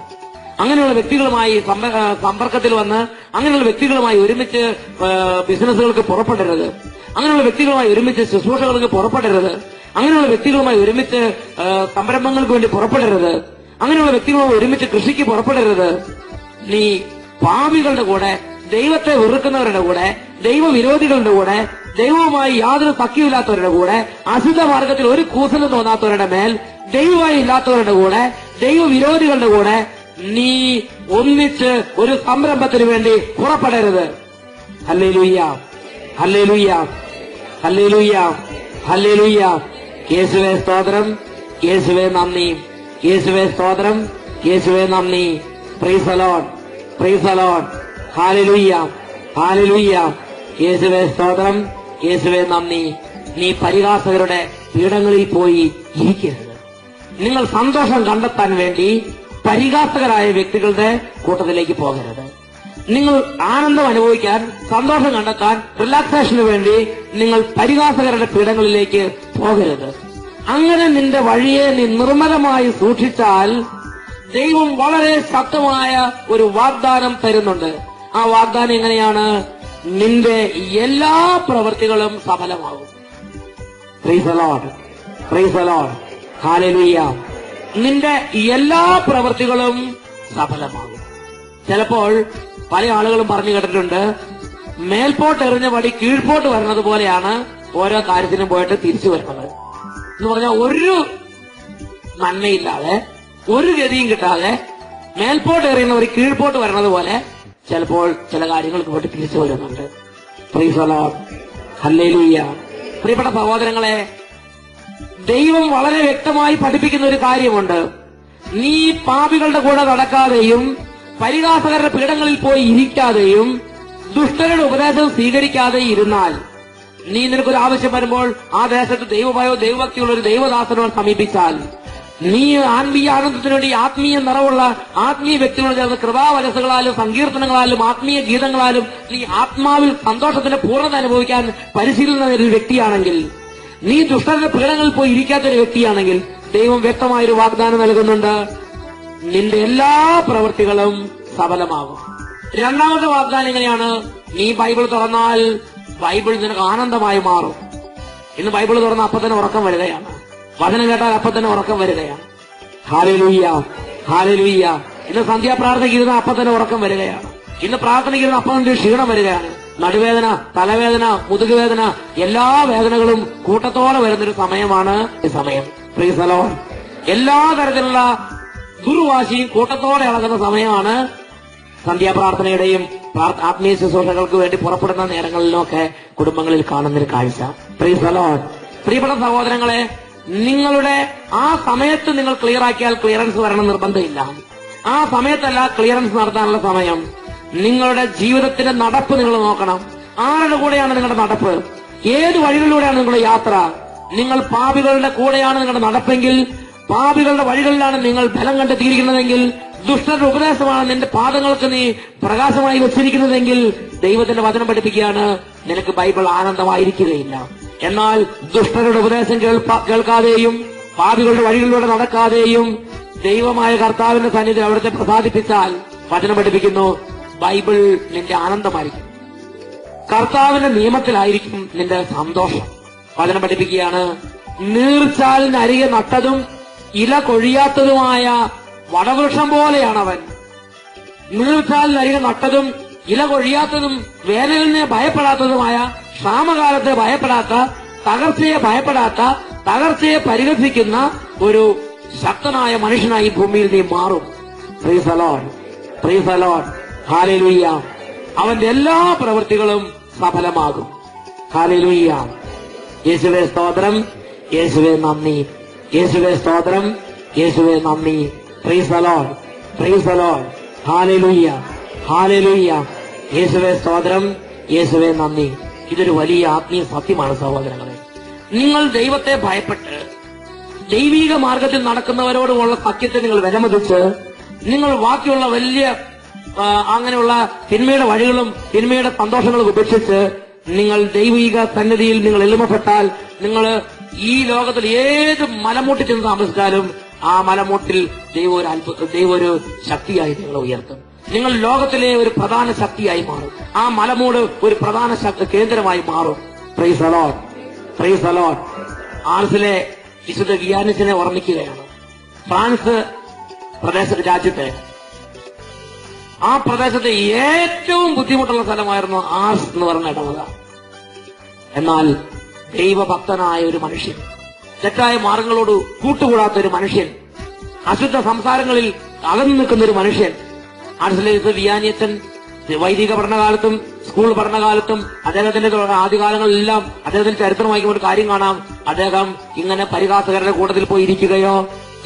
അങ്ങനെയുള്ള വ്യക്തികളുമായി സമ്പർക്കത്തിൽ വന്ന് അങ്ങനെയുള്ള വ്യക്തികളുമായി ഒരുമിച്ച് ബിസിനസ്സുകൾക്ക് പുറപ്പെടരുത്. അങ്ങനെയുള്ള വ്യക്തികളുമായി ഒരുമിച്ച് ശുശ്രൂഷകൾക്ക് പുറപ്പെടരുത്. അങ്ങനെയുള്ള വ്യക്തികളുമായി ഒരുമിച്ച് സംരംഭങ്ങൾക്ക് വേണ്ടി പുറപ്പെടരുത്. അങ്ങനെയുള്ള വ്യക്തികളുമായി ഒരുമിച്ച് കൃഷിക്ക് പുറപ്പെടരുത്. നീ പാപികളുടെ കൂടെ, ദൈവത്തെ വെറുക്കുന്നവരുടെ കൂടെ, ദൈവവിരോധികളുടെ കൂടെ, ദൈവവുമായി യാതൊരു സഖ്യമില്ലാത്തവരുടെ കൂടെ, അശുദ്ധ മാർഗത്തിൽ ഒരു കൂസലും തോന്നാത്തവരുടെ മേൽ, ദൈവമായി ഇല്ലാത്തവരുടെ കൂടെ, ദൈവവിരോധികളുടെ കൂടെ നീ ഒന്നിച്ച് ഒരു സംരംഭത്തിന് വേണ്ടി പുറപ്പെടരുത്. Hallelujah, hallelujah, hallelujah, hallelujah. യേശുവേ സ്തോത്രം, യേശുവേ നന്ദി. യേശുവേ സ്തോത്രം, യേശുവേ നന്ദി. Praise the Lord, praise the Lord. Hallelujah, hallelujah. യേശുവേ സ്തോത്രം, യേശുവേ നന്ദി. നീ പരിഹാസകരുടെ പീഠങ്ങളിൽ പോയി ഇരിക്കരുത്. നിങ്ങൾ സന്തോഷം കണ്ടെത്താൻ വേണ്ടി പരിഹാസകരായ വ്യക്തികളുടെ കൂട്ടത്തിലേക്ക് പോകരുത്. നിങ്ങൾ ആനന്ദം അനുഭവിക്കാൻ, സന്തോഷം കണ്ടെത്താൻ, റിലാക്സേഷന് വേണ്ടി നിങ്ങൾ പരിഹാസകരുടെ പീഠങ്ങളിലേക്ക് പോകരുത്. അങ്ങനെ നിന്റെ വഴിയെ നീ നിർമ്മലമായി സൂക്ഷിച്ചാൽ ദൈവം വളരെ ശക്തമായ ഒരു വാഗ്ദാനം തരുന്നുണ്ട്. ആ വാഗ്ദാനം എങ്ങനെയാണ്? നിന്റെ എല്ലാ പ്രവൃത്തികളും സഫലമാകും. Praise the Lord, praise the Lord, hallelujah. നിന്റെ എല്ലാ പ്രവൃത്തികളും സഫലമാകും. ചിലപ്പോൾ പല ആളുകളും പറഞ്ഞു കേട്ടിട്ടുണ്ട്, മേൽപോട്ട് എറിഞ്ഞ വടി കീഴ്പോട്ട് വരുന്നത് പോലെയാണ് ഓരോ കാര്യത്തിനും പോയിട്ട് തിരിച്ചു വരുന്നത് എന്ന് പറഞ്ഞാൽ, ഒരു നന്മയില്ലാതെ ഒരു ഗതിയും കിട്ടാതെ മേൽപോട്ട് എറിയുന്നവർ കീഴ്പോട്ട് വരുന്നത് പോലെ ചിലപ്പോൾ ചില കാര്യങ്ങൾക്ക് പോയിട്ട് തിരിച്ചു വരുന്നുണ്ട്. Price the Lord, hallelujah. പ്രിയപ്പെട്ട സഹോദരങ്ങളെ, ദൈവം വളരെ വ്യക്തമായി പഠിപ്പിക്കുന്ന ഒരു കാര്യമുണ്ട്. നീ പാപികളുടെ കൂടെ നടക്കാതെയും പരിഹാസകരുടെ പീഠങ്ങളിൽ പോയി ഇരിക്കാതെയും ദുഷ്ടരുടെ ഉപദേശം സ്വീകരിക്കാതെ ഇരുന്നാൽ, നീ നിനക്കൊരു ആവശ്യം വരുമ്പോൾ ആ ദേശത്ത് ദൈവഭയോ ദൈവഭക്തിയുള്ള ഒരു ദൈവദാസനോട് സമീപിച്ചാൽ, നീ ആത്മീയ ആനന്ദത്തിനു വേണ്ടി ആത്മീയ നിറവുള്ള ആത്മീയ വ്യക്തികളോട് ചേർന്ന് കൃപാവലസുകളാലും സങ്കീർത്തനങ്ങളാലും ആത്മീയ ഗീതങ്ങളാലും നീ ആത്മാവിൽ സന്തോഷത്തിന്റെ പൂർണ്ണത അനുഭവിക്കാൻ പരിശീലന ഒരു വ്യക്തിയാണെങ്കിൽ, നീ ദുഷ്ടരുടെ പീഠങ്ങളിൽ പോയി ഇരിക്കാത്തൊരു വ്യക്തിയാണെങ്കിൽ, ദൈവം വ്യക്തമായൊരു വാഗ്ദാനം നൽകുന്നുണ്ട്, നിന്റെ എല്ലാ പ്രവൃത്തികളും സഫലമാകും. രണ്ടാമത്തെ വാഗ്ദാനം എങ്ങനെയാണ്? നീ ബൈബിൾ തുറന്നാൽ ബൈബിൾ നിനക്ക് ആനന്ദമായി മാറും. ഇന്ന് ബൈബിൾ തുറന്ന അപ്പൊ തന്നെ ഉറക്കം വരികയാണ്. വചനം കേട്ടാൽ അപ്പൊ തന്നെ ഉറക്കം വരികയാണ്. Hallelujah, hallelujah. ഇന്ന് സന്ധ്യാപ്രാർത്ഥനയ്ക്ക് ഇരുന്ന അപ്പൊ തന്നെ ഉറക്കം വരികയാണ്. ഇന്ന് പ്രാർത്ഥനയ്ക്ക് ഇരുന്ന അപ്പം തന്നെ ക്ഷീണം വരികയാണ്. നടുവേദന, തലവേദന, മുതുകുവേദന, എല്ലാ വേദനകളും കൂട്ടത്തോടെ വരുന്നൊരു സമയമാണ് ഈ സമയം. Price the Lord. എല്ലാ തരത്തിലുള്ള ദുർവാശിയും കൂട്ടത്തോടെ ഇളകുന്ന സമയമാണ് സന്ധ്യാപ്രാർത്ഥനയുടെയും ആത്മീയ ശുശ്രൂഷകൾക്ക് വേണ്ടി പുറപ്പെടുന്ന നേരങ്ങളിലൊക്കെ കുടുംബങ്ങളിൽ കാണുന്നൊരു കാഴ്ച. Price the Lord. പ്രിയപ്പെട്ട സഹോദരങ്ങളെ, നിങ്ങളുടെ ആ സമയത്ത് നിങ്ങൾ ക്ലിയർ ആക്കിയാൽ ക്ലിയറൻസ് വരണം നിർബന്ധമില്ല. ആ സമയത്തല്ല ക്ലിയറൻസ് നടത്താനുള്ള സമയം. നിങ്ങളുടെ ജീവിതത്തിന്റെ നടപ്പ് നിങ്ങൾ നോക്കണം. ആരുടെ കൂടെയാണ് നിങ്ങളുടെ നടപ്പ്? ഏത് വഴികളിലൂടെയാണ് നിങ്ങളുടെ യാത്ര? നിങ്ങൾ പാപികളുടെ കൂടെയാണ് നിങ്ങളുടെ നടപ്പെങ്കിൽ, പാപികളുടെ വഴികളിലാണ് നിങ്ങൾ ബലം കണ്ടെത്തിയിരിക്കുന്നതെങ്കിൽ, ദുഷ്ടരുടെ ഉപദേശമാണ് നിന്റെ പാദങ്ങൾക്ക് നീ പ്രകാശമായി വെച്ചിരിക്കുന്നതെങ്കിൽ, ദൈവത്തിന്റെ വചനം പഠിപ്പിക്കുകയാണ്, നിനക്ക് ബൈബിൾ ആനന്ദമായിരിക്കുകയില്ല. എന്നാൽ ദുഷ്ടരുടെ ഉപദേശം കേൾക്കാതെയും പാപികളുടെ വഴികളിലൂടെ നടക്കാതെയും ദൈവമായ കർത്താവിന്റെ സന്നിധിയിൽ അവിടുത്തെ പ്രസാദിപ്പിച്ചാൽ, വചനം പഠിപ്പിക്കുന്നു, ബൈബിൾ നിന്റെ ആനന്ദമായിരിക്കും. കർത്താവിന്റെ നിയമത്തിലായിരിക്കും നിന്റെ സന്തോഷം. വചനം പഠിപ്പിക്കുകയാണ്, നീർച്ചാലിനരികെ നട്ടതും ഇല കൊഴിയാത്തതുമായ വടവൃക്ഷം പോലെയാണവൻ. നീർച്ചാലിനരികെ നട്ടതും ഇല കൊഴിയാത്തതും വേനലിനെ ഭയപ്പെടാത്തതുമായ, ക്ഷാമകാലത്തെ ഭയപ്പെടാത്ത, തകർച്ചയെ ഭയപ്പെടാത്ത, തകർച്ചയെ പരിഹസിക്കുന്ന ഒരു ശക്തനായ മനുഷ്യനായി ഭൂമിയിൽ നീ മാറും. Praise the Lord, praise the Lord, hallelujah. അവന്റെ എല്ലാ പ്രവൃത്തികളും സഫലമാകും. ഹല്ലേലൂയ. യേശുവേ സ്തോത്രം, യേശുവേ നന്ദി, യേശുവേ സ്തോത്രം, യേശുവേ നന്ദി. Praise the Lord, praise the Lord, hallelujah, hallelujah. യേശുവേ സ്തോത്രം, യേശുവേ നന്ദി. ഇതൊരു വലിയ ആത്മീയ സത്യമാണ് സഹോദരങ്ങളെ. നിങ്ങൾ ദൈവത്തെ ഭയപ്പെട്ട് ദൈവിക മാർഗത്തിൽ നടക്കുന്നവരോടുമുള്ള സത്യത്തെ നിങ്ങൾ വിലമതിച്ച്, നിങ്ങൾ ബാക്കിയുള്ള വലിയ അങ്ങനെയുള്ള തിന്മയുടെ വഴികളും തിന്മയുടെ സന്തോഷങ്ങളും ഉപേക്ഷിച്ച് നിങ്ങൾ ദൈവിക സന്നിധിയിൽ നിങ്ങൾ എളിമപ്പെട്ടാൽ, നിങ്ങൾ ഈ ലോകത്തിൽ ഏത് മലമൂട്ടിൽ ചെന്ന് താമസിച്ചാലും ആ മലമൂട്ടിൽ ദൈവം ഒരു ശക്തിയായി നിങ്ങളെ ഉയർത്തും. നിങ്ങൾ ലോകത്തിലെ ഒരു പ്രധാന ശക്തിയായി മാറും. ആ മലമൂട് ഒരു പ്രധാന കേന്ദ്രമായി മാറും. Praise the Lord, praise the Lord. ആർസിലെ വിശുദ്ധ വിയാനിസിനെ ഓർമ്മിക്കുകയാണ്. ഫ്രാൻസ് രാജ്യത്തെ ആ പ്രദേശത്തെ ഏറ്റവും ബുദ്ധിമുട്ടുള്ള സ്ഥലമായിരുന്നു ആർസ് എന്ന് പറഞ്ഞ ഇടവക. എന്നാൽ ദൈവഭക്തനായ ഒരു മനുഷ്യൻ, തെറ്റായ മാർഗങ്ങളോട് കൂട്ടുകൂടാത്ത ഒരു മനുഷ്യൻ, അശുദ്ധ സംസാരങ്ങളിൽ അകന്നു നിൽക്കുന്ന ഒരു മനുഷ്യൻ, ആർസിലെ വിയാനിയച്ചൻ വൈദിക പഠനകാലത്തും സ്കൂൾ പഠനകാലത്തും അദ്ദേഹത്തിന്റെ ആദ്യകാലങ്ങളിലെല്ലാം അദ്ദേഹത്തിന്റെ ചരിത്രം വായിക്കുമ്പോൾ ഒരു കാര്യം കാണാം. അദ്ദേഹം ഇങ്ങനെ പരിഹാസകരുടെ കൂട്ടത്തിൽ പോയി ഇരിക്കുകയോ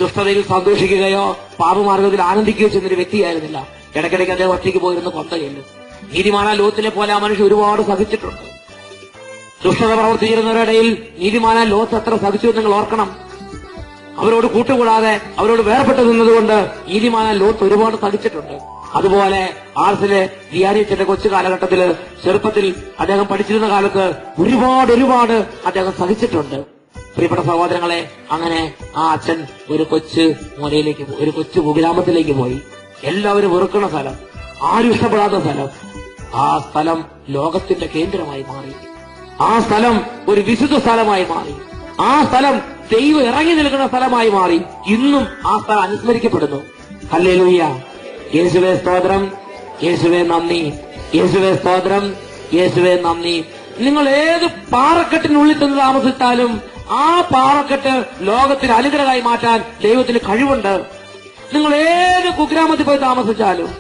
ദുഷ്ടതയിൽ സന്തോഷിക്കുകയോ പാപമാർഗത്തിൽ ആനന്ദിക്കുകയോ ചെയ്യുന്നൊരു വ്യക്തിയായിരുന്നില്ല. ഇടയ്ക്കിടയ്ക്ക് അദ്ദേഹം ഒറ്റയ്ക്ക് പോയിരുന്നു കൊന്തയില്ല. നീതിമാനായ ലോത്തിനെ പോലെ ആ മനുഷ്യൻ ഒരുപാട് സഹിച്ചിട്ടുണ്ട്. ദുഷ്ടത പ്രവർത്തിച്ചിരുന്നവരുടെ ഇടയിൽ നീതിമാനായ ലോത്ത് എത്ര സഹിച്ചു നിങ്ങൾ ഓർക്കണം. അവരോട് കൂട്ടുകൂടാതെ അവരോട് വേർപെട്ടു നിന്നതുകൊണ്ട് നീതിമാനായ ലോത്ത് ഒരുപാട് സഹിച്ചിട്ടുണ്ട്. അതുപോലെ ആർസിലെ വിയാനിയച്ചന്റെ കൊച്ചു കാലഘട്ടത്തില് ചെറുപ്പത്തിൽ അദ്ദേഹം പഠിച്ചിരുന്ന കാലത്ത് ഒരുപാട് അദ്ദേഹം സഹിച്ചിട്ടുണ്ട്. പ്രിയപ്പെട്ട സഹോദരങ്ങളെ, അങ്ങനെ ആ അച്ഛൻ ഒരു കൊച്ചു മൂലയിലേക്ക്, ഒരു കൊച്ചു കുഗ്രാമത്തിലേക്ക് പോയി. എല്ലാവരും വെറുക്കുന്ന സ്ഥലം, ആരും ഇഷ്ടപ്പെടാത്ത സ്ഥലം. ആ സ്ഥലം ലോകത്തിന്റെ കേന്ദ്രമായി മാറി. ആ സ്ഥലം ഒരു വിശുദ്ധ സ്ഥലമായി മാറി. ആ സ്ഥലം ദൈവം ഇറങ്ങി നിൽക്കുന്ന സ്ഥലമായി മാറി. ഇന്നും ആ സ്ഥലം അനുസ്മരിക്കപ്പെടുന്നു. ഹല്ലേലൂയ. യേശുവേ സ്തോത്രം, യേശുവേ നന്ദി, യേശുവേ സ്തോത്രം, യേശുവേ നന്ദി. നിങ്ങൾ ഏത് പാറക്കെട്ടിനുള്ളിൽ ചെന്ന് താമസിച്ചാലും ആ പാറക്കെട്ട് ലോകത്തിന് അനുഗ്രഹമായി മാറ്റാൻ ദൈവത്തിന് കഴിവുണ്ട്. നിങ്ങൾ ഏത് കുഗ്രാമത്തിൽ പോയി താമസിച്ചാലും,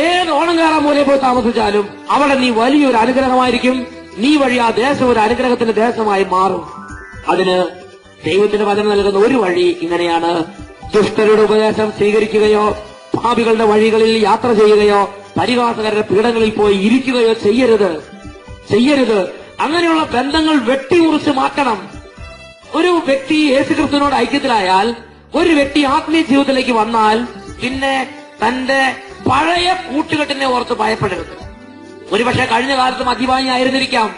ഏത് ഓണങ്കാറ മൂലയിൽ പോയി താമസിച്ചാലും അവിടെ നീ വലിയൊരു അനുഗ്രഹമായിരിക്കും. നീ വഴി ആ ദേശം ഒരു അനുഗ്രഹത്തിന്റെ ദേശമായി മാറും. അതിന് ദൈവത്തിന്റെ വചനം നൽകുന്ന ഒരു വഴി ഇങ്ങനെയാണ്: ദുഷ്ടരുടെ ഉപദേശം സ്വീകരിക്കുകയോ, പാപികളുടെ വഴികളിൽ യാത്ര ചെയ്യുകയോ, പരിഹാസകരുടെ പീഠങ്ങളിൽ പോയി ഇരിക്കുകയോ ചെയ്യരുത്. അങ്ങനെയുള്ള ബന്ധങ്ങൾ വെട്ടിമുറിച്ച് മാറ്റണം. ഒരു വ്യക്തി യേശുക്രിസ്തുവിനോട് ഐക്യത്തിലായാൽ, ഒരു വ്യക്തി ആത്മീയ ജീവിതത്തിലേക്ക് വന്നാൽ പിന്നെ തന്റെ പഴയ കൂട്ടുകെട്ടിനെ ഓർത്ത് ഭയപ്പെടരുത്. ഒരുപക്ഷെ കഴിഞ്ഞ കാലത്ത് മദ്യപാനി ആയിരുന്നിരിക്കാം.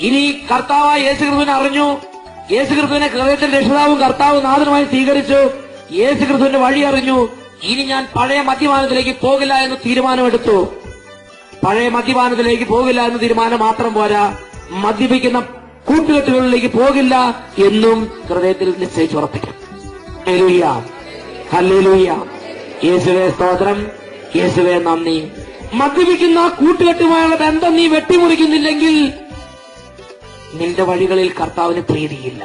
ഇനി കർത്താവായ യേശുക്രിസ്തുവിനെ അറിഞ്ഞു, യേശുക്രിസ്തുവിനെ ഹൃദയത്തിൽ രക്ഷിതാവും കർത്താവും നാഥനുമായി സ്വീകരിച്ചു, യേശുക്രിസ്തുവിന്റെ വഴി അറിഞ്ഞു. ഇനി ഞാൻ പഴയ മദ്യപാനത്തിലേക്ക് പോകില്ല എന്ന് തീരുമാനമെടുത്തു. പഴയ മദ്യപാനത്തിലേക്ക് പോകില്ല എന്ന് തീരുമാനം മാത്രം പോരാ, മദ്യപിക്കുന്ന കൂട്ടുകെട്ടുകളിലേക്ക് പോകില്ല എന്നും ഹൃദയത്തിൽ നിശ്ചയിച്ചുറപ്പിക്കും. Hallelujah, hallelujah. യേശുവേ സ്തോത്രം, യേശുവേ നന്ദി. മദ്യപിക്കുന്ന കൂട്ടുകെട്ടുമായുള്ള ബന്ധം നീ വെട്ടിമുറിക്കുന്നില്ലെങ്കിൽ നിന്റെ വഴികളിൽ കർത്താവിന് പ്രീതിയില്ല.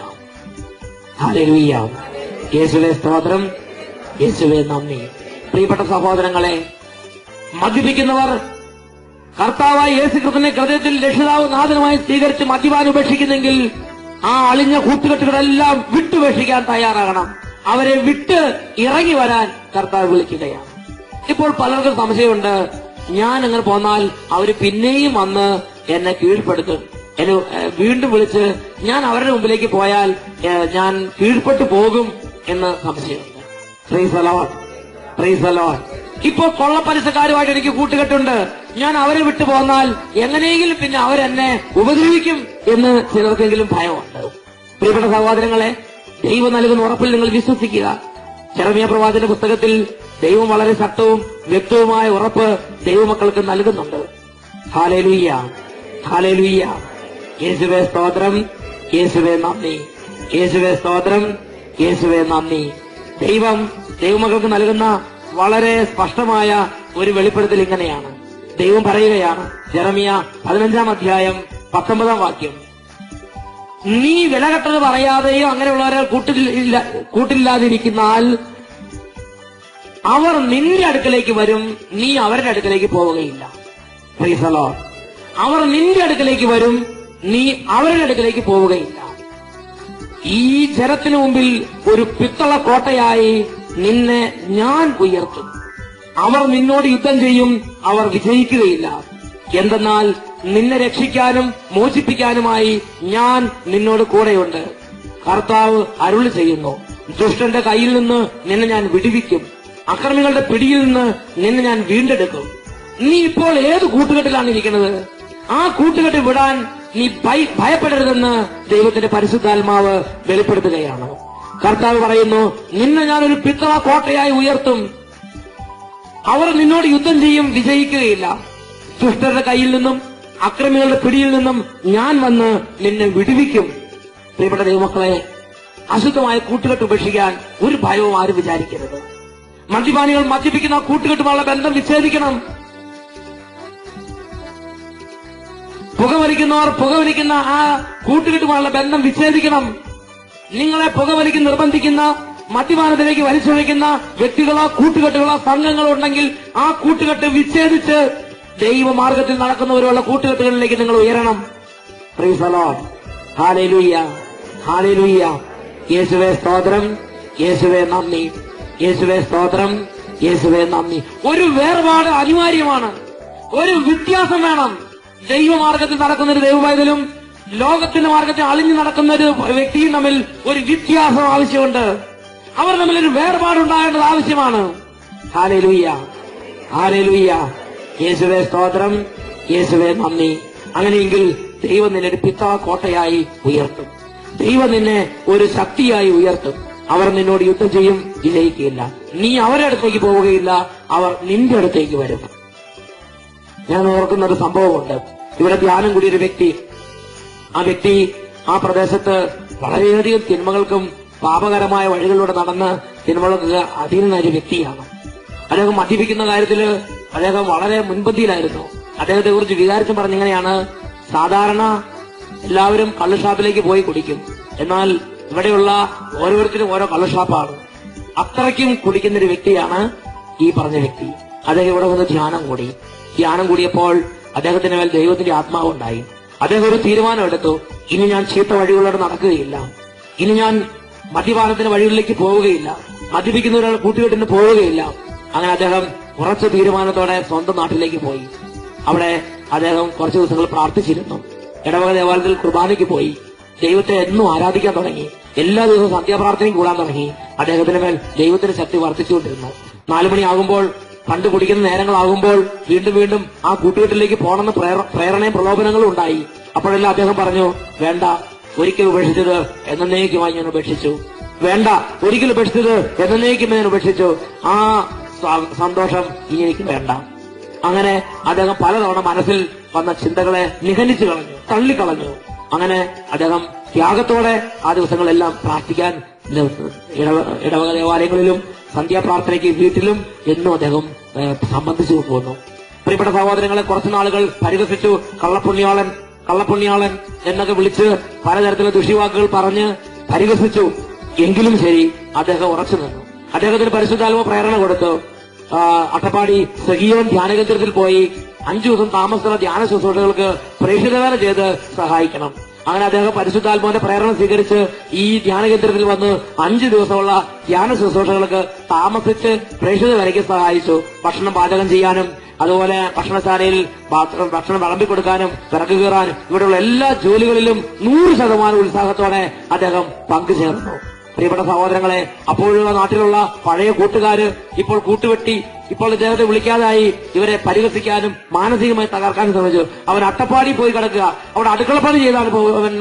ഹല്ലേലൂയ. യേശുവേ സ്തോത്രം, യേശുവേ നന്ദി. പ്രിയപ്പെട്ട സഹോദരങ്ങളെ, മദ്യപിക്കുന്നവർ കർത്താവായ യേശുക്രിസ്തുവിനെ ഹൃദയത്തിൽ രക്ഷിതാവ് നാഥനുമായി സ്വീകരിച്ച് മദ്യപാനം ഉപേക്ഷിക്കുന്നെങ്കിൽ ആ അളിഞ്ഞ കൂട്ടുകെട്ടുകളെല്ലാം വിട്ടുപേക്ഷിക്കാൻ തയ്യാറാകണം. അവരെ വിട്ട് ഇറങ്ങി വരാൻ കർത്താവ് വിളിക്കുകയാണ്. ഇപ്പോൾ പലർക്കും സംശയമുണ്ട്, ഞാൻ അങ്ങനെ പോന്നാൽ അവര് പിന്നെയും വന്ന് എന്നെ കീഴ്പ്പെടുത്തും, എന്നെ വീണ്ടും വിളിച്ച് ഞാൻ അവരുടെ മുമ്പിലേക്ക് പോയാൽ ഞാൻ കീഴ്പ്പെട്ടു പോകും എന്ന് സംശയമുണ്ട്. Price the Lord, praise the Lord. ഇപ്പോൾ കൊള്ളപ്പലിശക്കാരുമായിട്ട് എനിക്ക് കൂട്ടുകെട്ടുണ്ട്, ഞാൻ അവരെ വിട്ടു പോന്നാൽ എങ്ങനെയെങ്കിലും പിന്നെ അവരെന്നെ ഉപദ്രവിക്കും എന്ന് ചിലർക്കെങ്കിലും ഭയമുണ്ട്. പ്രിയപ്പെട്ട സഹോദരങ്ങളെ, ദൈവം നൽകുന്ന ഉറപ്പിൽ നിങ്ങൾ വിശ്വസിക്കുക. യെരമ്യാ പ്രവാചകന്റെ പുസ്തകത്തിൽ ദൈവം വളരെ ശക്തവും വ്യക്തവുമായ ഉറപ്പ് ദൈവമക്കൾക്ക് നൽകുന്നുണ്ട്. Hallelujah, hallelujah. യേശുവേ സ്തോത്രം, യേശുവേ നന്ദി, യേശുവേ സ്തോത്രം, യേശുവേ നന്ദി. ദൈവം ദൈവമക്കൾക്ക് നൽകുന്ന വളരെ സ്പഷ്ടമായ ഒരു വെളിപ്പെടുത്തൽ ഇങ്ങനെയാണ്. ദൈവം പറയുകയാണ്, യെരമ്യാ 15-ാം അധ്യായം 19-ാം വാക്യം: നീ വിലകെട്ടത് പറയാതെയോ അങ്ങനെയുള്ളവരെ കൂട്ടില്ലാതിരിക്കുന്നാൽ അവർ നിന്റെ അടുക്കലേക്ക് വരും, നീ അവരുടെ അടുക്കലേക്ക് പോവുകയില്ല. Price the Lord. അവർ നിന്റെ അടുക്കലേക്ക് വരും, നീ അവരുടെ അടുക്കലേക്ക് പോവുകയില്ല. ഈ ജനത്തിനു മുമ്പിൽ ഒരു പിത്തള കോട്ടയായി നിന്നെ ഞാൻ ഉയർത്തും. അവർ നിന്നോട് യുദ്ധം ചെയ്യും, അവർ വിജയിക്കുകയില്ല. എന്തെന്നാൽ നിന്നെ രക്ഷിക്കാനും മോചിപ്പിക്കാനുമായി ഞാൻ നിന്നോട് കൂടെയുണ്ട്. കർത്താവ് അരുളി ചെയ്യുന്നു, ദുഷ്ടന്റെ കയ്യിൽ നിന്ന് നിന്നെ ഞാൻ വിടുവിക്കും, അക്രമികളുടെ പിടിയിൽ നിന്ന് നിന്നെ ഞാൻ വീണ്ടെടുക്കും. നീ ഇപ്പോൾ ഏത് കൂട്ടുകെട്ടിലാണ് ഇരിക്കുന്നത്? ആ കൂട്ടുകെട്ട് വിടാൻ നീ ഭയപ്പെടരുതെന്ന് ദൈവത്തിന്റെ പരിശുദ്ധാത്മാവ് വെളിപ്പെടുത്തുകയാണ്. കർത്താവ് പറയുന്നു, നിന്നെ ഞാനൊരു പിത്തള കോട്ടയായി ഉയർത്തും. അവർ നിന്നോട് യുദ്ധം ചെയ്യും, വിജയിക്കുകയില്ല. ദുഷ്ടരുടെ കയ്യിൽ നിന്നും അക്രമികളുടെ പിടിയിൽ നിന്നും ഞാൻ വന്ന് നിന്നെ വിടുവിക്കും. പ്രിയപ്പെട്ട ദൈവമക്കളെ, അശുദ്ധമായ കൂട്ടുകെട്ട് ഉപേക്ഷിക്കാൻ ഒരു ഭയവും ആരും വിചാരിക്കരുത്. മദ്യപാനികൾ മദ്യപിക്കുന്ന കൂട്ടുകെട്ടുമായുള്ള ബന്ധം വിച്ഛേദിക്കണം. പുകവലിക്കുന്നവർ പുകവലിക്കുന്ന ആ കൂട്ടുകെട്ടുമായുള്ള ബന്ധം വിച്ഛേദിക്കണം. നിങ്ങളെ പുകവലിക്ക് നിർബന്ധിക്കുന്ന, മദ്യപാനത്തിലേക്ക് വലിച്ചൊഴിക്കുന്ന വ്യക്തികളോ കൂട്ടുകെട്ടുകളോ സംഘങ്ങളോ ഉണ്ടെങ്കിൽ ആ കൂട്ടുകെട്ട് വിച്ഛേദിച്ച് ദൈവമാർഗത്തിൽ നടക്കുന്നവരുള്ള കൂട്ടുകെട്ടുകളിലേക്ക് നിങ്ങൾ ഉയരണം. Praise the Lord. Hallelujah, hallelujah. യേശുവേ സ്തോത്രം, യേശുവേ നന്ദി, യേശുവേ സ്തോത്രം, യേശുവേ നന്ദി. ഒരു വേർപാട് അനിവാര്യമാണ്. ഒരു വ്യത്യാസം വേണം. ദൈവമാർഗത്തിൽ നടക്കുന്ന ഒരു ദൈവവൈതലും ലോകത്തിന്റെ മാർഗത്തിൽ അളിഞ്ഞു നടക്കുന്ന ഒരു വ്യക്തിയും തമ്മിൽ ഒരു വ്യത്യാസം ആവശ്യമുണ്ട്. അവർ തമ്മിൽ ഒരു വേർപാടുണ്ടാകേണ്ടത് ആവശ്യമാണ്. Hallelujah, hallelujah. യേശുവേ സ്തോത്രം, യേശുവേ നന്ദി. അങ്ങനെയെങ്കിൽ ദൈവം നിന്നെ ഒരു പിത്തള കോട്ടയായി ഉയർത്തും. ദൈവം നിന്നെ ഒരു ശക്തിയായി ഉയർത്തും. അവർ നിന്നോട് യുദ്ധം ചെയ്യും, വിജയിക്കുകയില്ല. നീ അവരുടെ അടുത്തേക്ക് പോവുകയില്ല, അവർ നിന്റെ അടുത്തേക്ക് വരും. ഞാൻ ഓർക്കുന്ന ഒരു സംഭവമുണ്ട്. ഇവിടെ ധ്യാനം കൂടിയ ഒരു വ്യക്തി, ആ വ്യക്തി ആ പ്രദേശത്ത് വളരെയധികം തിന്മകൾക്കും പാപകരമായ വഴികളിലൂടെ നടന്ന് തിന്മകൾക്ക് അധീനനായ ഒരു വ്യക്തിയാണ്. അദ്ദേഹം മദ്യപിക്കുന്ന കാര്യത്തില് അദ്ദേഹം വളരെ മുൻപന്തിയിലായിരുന്നു. അദ്ദേഹത്തെ കുറിച്ച് വികാരിച്ചും പറഞ്ഞിങ്ങനെയാണ്, സാധാരണ എല്ലാവരും കള്ളുഷാപ്പിലേക്ക് പോയി കുടിക്കും, എന്നാൽ ഇവിടെയുള്ള ഓരോരുത്തരും ഓരോ കള്ളുഷാപ്പാണ്. അത്രയ്ക്കും കുടിക്കുന്നൊരു വ്യക്തിയാണ് ഈ പറഞ്ഞ വ്യക്തി. അദ്ദേഹം ഇവിടെ വന്ന് ധ്യാനം കൂടിയപ്പോൾ അദ്ദേഹത്തിന് മേൽ ദൈവത്തിന്റെ ആത്മാവുണ്ടായി. അദ്ദേഹം ഒരു തീരുമാനം എടുത്തു, ഇനി ഞാൻ ചീത്ത വഴികളിലൂടെ നടക്കുകയില്ല, ഇനി ഞാൻ മദ്യപാനത്തിന്റെ വഴികളിലേക്ക് പോവുകയില്ല, മദ്യപിക്കുന്ന ഒരാൾ കൂട്ടുകെട്ടിന് പോവുകയില്ല. അങ്ങനെ അദ്ദേഹം ഉറച്ച തീരുമാനത്തോടെ സ്വന്തം നാട്ടിലേക്ക് പോയി. അവിടെ അദ്ദേഹം കുറച്ചു ദിവസങ്ങൾ പ്രാർത്ഥിച്ചിരുന്നു. ഇടവക ദേവാലയത്തിൽ കുർബാനയ്ക്ക് പോയി. ദൈവത്തെ എന്നും ആരാധിക്കാൻ തുടങ്ങി. എല്ലാ ദിവസവും സന്ധ്യാപ്രാർത്ഥനയും കൂടാൻ തുടങ്ങി. അദ്ദേഹത്തിന് മേൽ ദൈവത്തിന്റെ ശക്തി വർദ്ധിച്ചുകൊണ്ടിരുന്നു. 4 മണിയാകുമ്പോൾ, പണ്ട് കുടിക്കുന്ന നേരങ്ങളാകുമ്പോൾ വീണ്ടും വീണ്ടും ആ കൂട്ടുകെട്ടിലേക്ക് പോകണമെന്ന് പ്രേരണയും പ്രലോഭനങ്ങളും ഉണ്ടായി. അപ്പോഴെല്ലാം അദ്ദേഹം പറഞ്ഞു, വേണ്ട, ഒരിക്കൽ ഉപേക്ഷിച്ചത് എന്നേക്കുമായി ഞാൻ ഉപേക്ഷിച്ചു. വേണ്ട, ഒരിക്കൽ ഉപേക്ഷിച്ചത് എന്നേക്കും ഞാൻ ഉപേക്ഷിച്ചു. ആ സന്തോഷം ഇനി എനിക്ക് വേണ്ട. അങ്ങനെ അദ്ദേഹം പലതവണ മനസ്സിൽ വന്ന ചിന്തകളെ നിഹനിച്ചു കളഞ്ഞു, തള്ളിക്കളഞ്ഞു. അങ്ങനെ അദ്ദേഹം ത്യാഗത്തോടെ ആ ദിവസങ്ങളെല്ലാം പ്രാർത്ഥിക്കാൻ ഇടവക ദേവാലയങ്ങളിലും സന്ധ്യാപ്രാർത്ഥനയ്ക്ക് വീട്ടിലും എന്നും അദ്ദേഹം സംബന്ധിച്ചു പോന്നു. പ്രിയപ്പെട്ട സഹോദരങ്ങളെ, കുറച്ചു നാളുകൾ പരിഹസിച്ചു. കള്ളപ്പുണ്യാളൻ എന്നൊക്കെ വിളിച്ച് പലതരത്തിലുള്ള ദുഷിവാക്കുകൾ പറഞ്ഞ് പരിഹസിച്ചു. എങ്കിലും ശരി, അദ്ദേഹം ഉറച്ചു നിന്നു. അദ്ദേഹത്തിന് പരിശുദ്ധാത്മ പ്രേരണ കൊടുത്തു. അട്ടപ്പാടി സഗിയോൻ ധ്യാനകേന്ദ്രത്തിൽ പോയി 5 ദിവസം താമസമുള്ള ധ്യാന ശുശ്രൂഷകൾക്ക് പ്രേക്ഷിതവേല ചെയ്ത് സഹായിക്കണം. അങ്ങനെ അദ്ദേഹം പരിശുദ്ധാത്മാവിന്റെ പ്രേരണ സ്വീകരിച്ച് ഈ ധ്യാനകേന്ദ്രത്തിൽ വന്ന് 5 ദിവസമുള്ള ധ്യാന ശുശ്രൂഷകൾക്ക് താമസിച്ച് പ്രേക്ഷിത വേലയ്ക്ക് സഹായിച്ചു. ഭക്ഷണം പാചകം ചെയ്യാനും അതുപോലെ ഭക്ഷണശാലയിൽ ഭക്ഷണം വിളമ്പിക്കൊടുക്കാനും വിറക് കീറാനും ഇവിടെയുള്ള എല്ലാ ജോലികളിലും 100% ഉത്സാഹത്തോടെ അദ്ദേഹം പങ്കുചേർന്നു. പ്രിയപ്പെട്ട സഹോദരങ്ങളെ, അപ്പോഴുള്ള നാട്ടിലുള്ള പഴയ കൂട്ടുകാര് ഇപ്പോൾ കൂട്ടുവെട്ടി, ഇപ്പോൾ ഇദ്ദേഹത്തെ വിളിക്കാതായി ഇവരെ പരിഹസിക്കാനും മാനസികമായി തകർക്കാനും ശ്രമിച്ചു. അവൻ അട്ടപ്പാടി പോയി കിടക്കുക, അവിടെ അടുക്കളപ്പണി ചെയ്താണ് അവൻ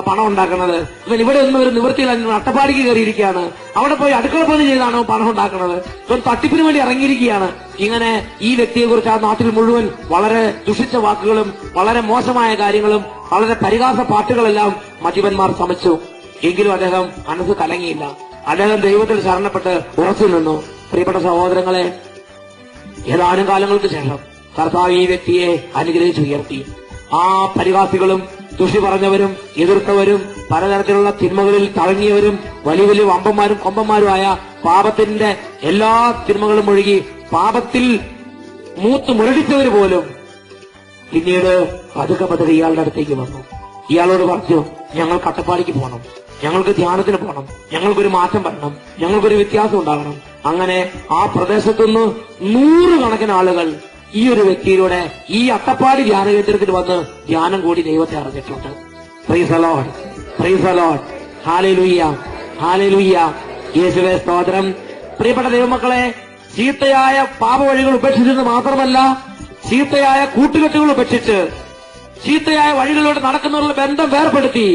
പണം ഉണ്ടാക്കുന്നത്. ഇവൻ ഇവിടെ ഒന്നും ഒരു നിവൃത്തിയില്ല, അട്ടപ്പാടിക്ക് കയറിയിരിക്കുകയാണ്. അവിടെ പോയി അടുക്കളപ്പണി ചെയ്താണ് പണം ഉണ്ടാക്കുന്നത്. ഇവൻ തട്ടിപ്പിന് വേണ്ടി ഇറങ്ങിയിരിക്കുകയാണ്. ഇങ്ങനെ ഈ വ്യക്തിയെ കുറിച്ച് ആ നാട്ടിൽ മുഴുവൻ വളരെ ദുഷിച്ച വാക്കുകളും വളരെ മോശമായ കാര്യങ്ങളും വളരെ പരിഹാസ പാട്ടുകളെല്ലാം മദ്യപന്മാർ ചമച്ചു. എങ്കിലും അദ്ദേഹം മനസ്സ് കലങ്ങിയില്ല. അദ്ദേഹം ദൈവത്തിൽ ശരണപ്പെട്ട് ഉറച്ചു നിന്നു. പ്രിയപ്പെട്ട സഹോദരങ്ങളെ, ഏതാനും കാലങ്ങൾക്ക് ശേഷം കർത്താവ് ഈ വ്യക്തിയെ അനുഗ്രഹിച്ചുയർത്തി. ആ പരിഹാസികളും ദുഷി പറഞ്ഞവരും എതിർത്തവരും പലതരത്തിലുള്ള തിന്മകളിൽ തഴങ്ങിയവരും വലിയ വലിയ വമ്പന്മാരും കൊമ്പന്മാരുമായ പാപത്തിന്റെ എല്ലാ തിന്മകളും ഒഴുകി പാപത്തിൽ മൂത്ത് മുരടിച്ചവർ പോലും പിന്നീട് പതുക്കെ ഇയാളുടെ അടുത്തേക്ക് വന്നു. ഇയാളോട് പറഞ്ഞു, ഞങ്ങൾക്ക് അട്ടപ്പാടിക്ക് പോകണം, ഞങ്ങൾക്ക് ധ്യാനത്തിന് പോകണം, ഞങ്ങൾക്കൊരു മാറ്റം വരണം, ഞങ്ങൾക്കൊരു വ്യത്യാസം ഉണ്ടാകണം. അങ്ങനെ ആ പ്രദേശത്തുനിന്ന് 100 കണക്കിന് ആളുകൾ ഈ ഒരു വ്യക്തിയിലൂടെ ഈ അട്ടപ്പാടി ധ്യാനകേന്ദ്രത്തിൽ വന്ന് ധ്യാനം കൂടി ദൈവത്തെ അറിഞ്ഞിട്ടുണ്ട്. Praise the Lord, praise the Lord, hallelujah, hallelujah, യേശുവേ സ്തോത്രം. പ്രിയപ്പെട്ട ദൈവമക്കളെ, ചീത്തയായ പാപവഴികൾ ഉപേക്ഷിച്ചെന്ന് മാത്രമല്ല, ചീത്തയായ കൂട്ടുകെട്ടുകൾ ഉപേക്ഷിച്ച് ചീത്തയായ വഴികളിലൂടെ നടക്കുന്നവരുടെ ബന്ധം വേർപെടുത്തി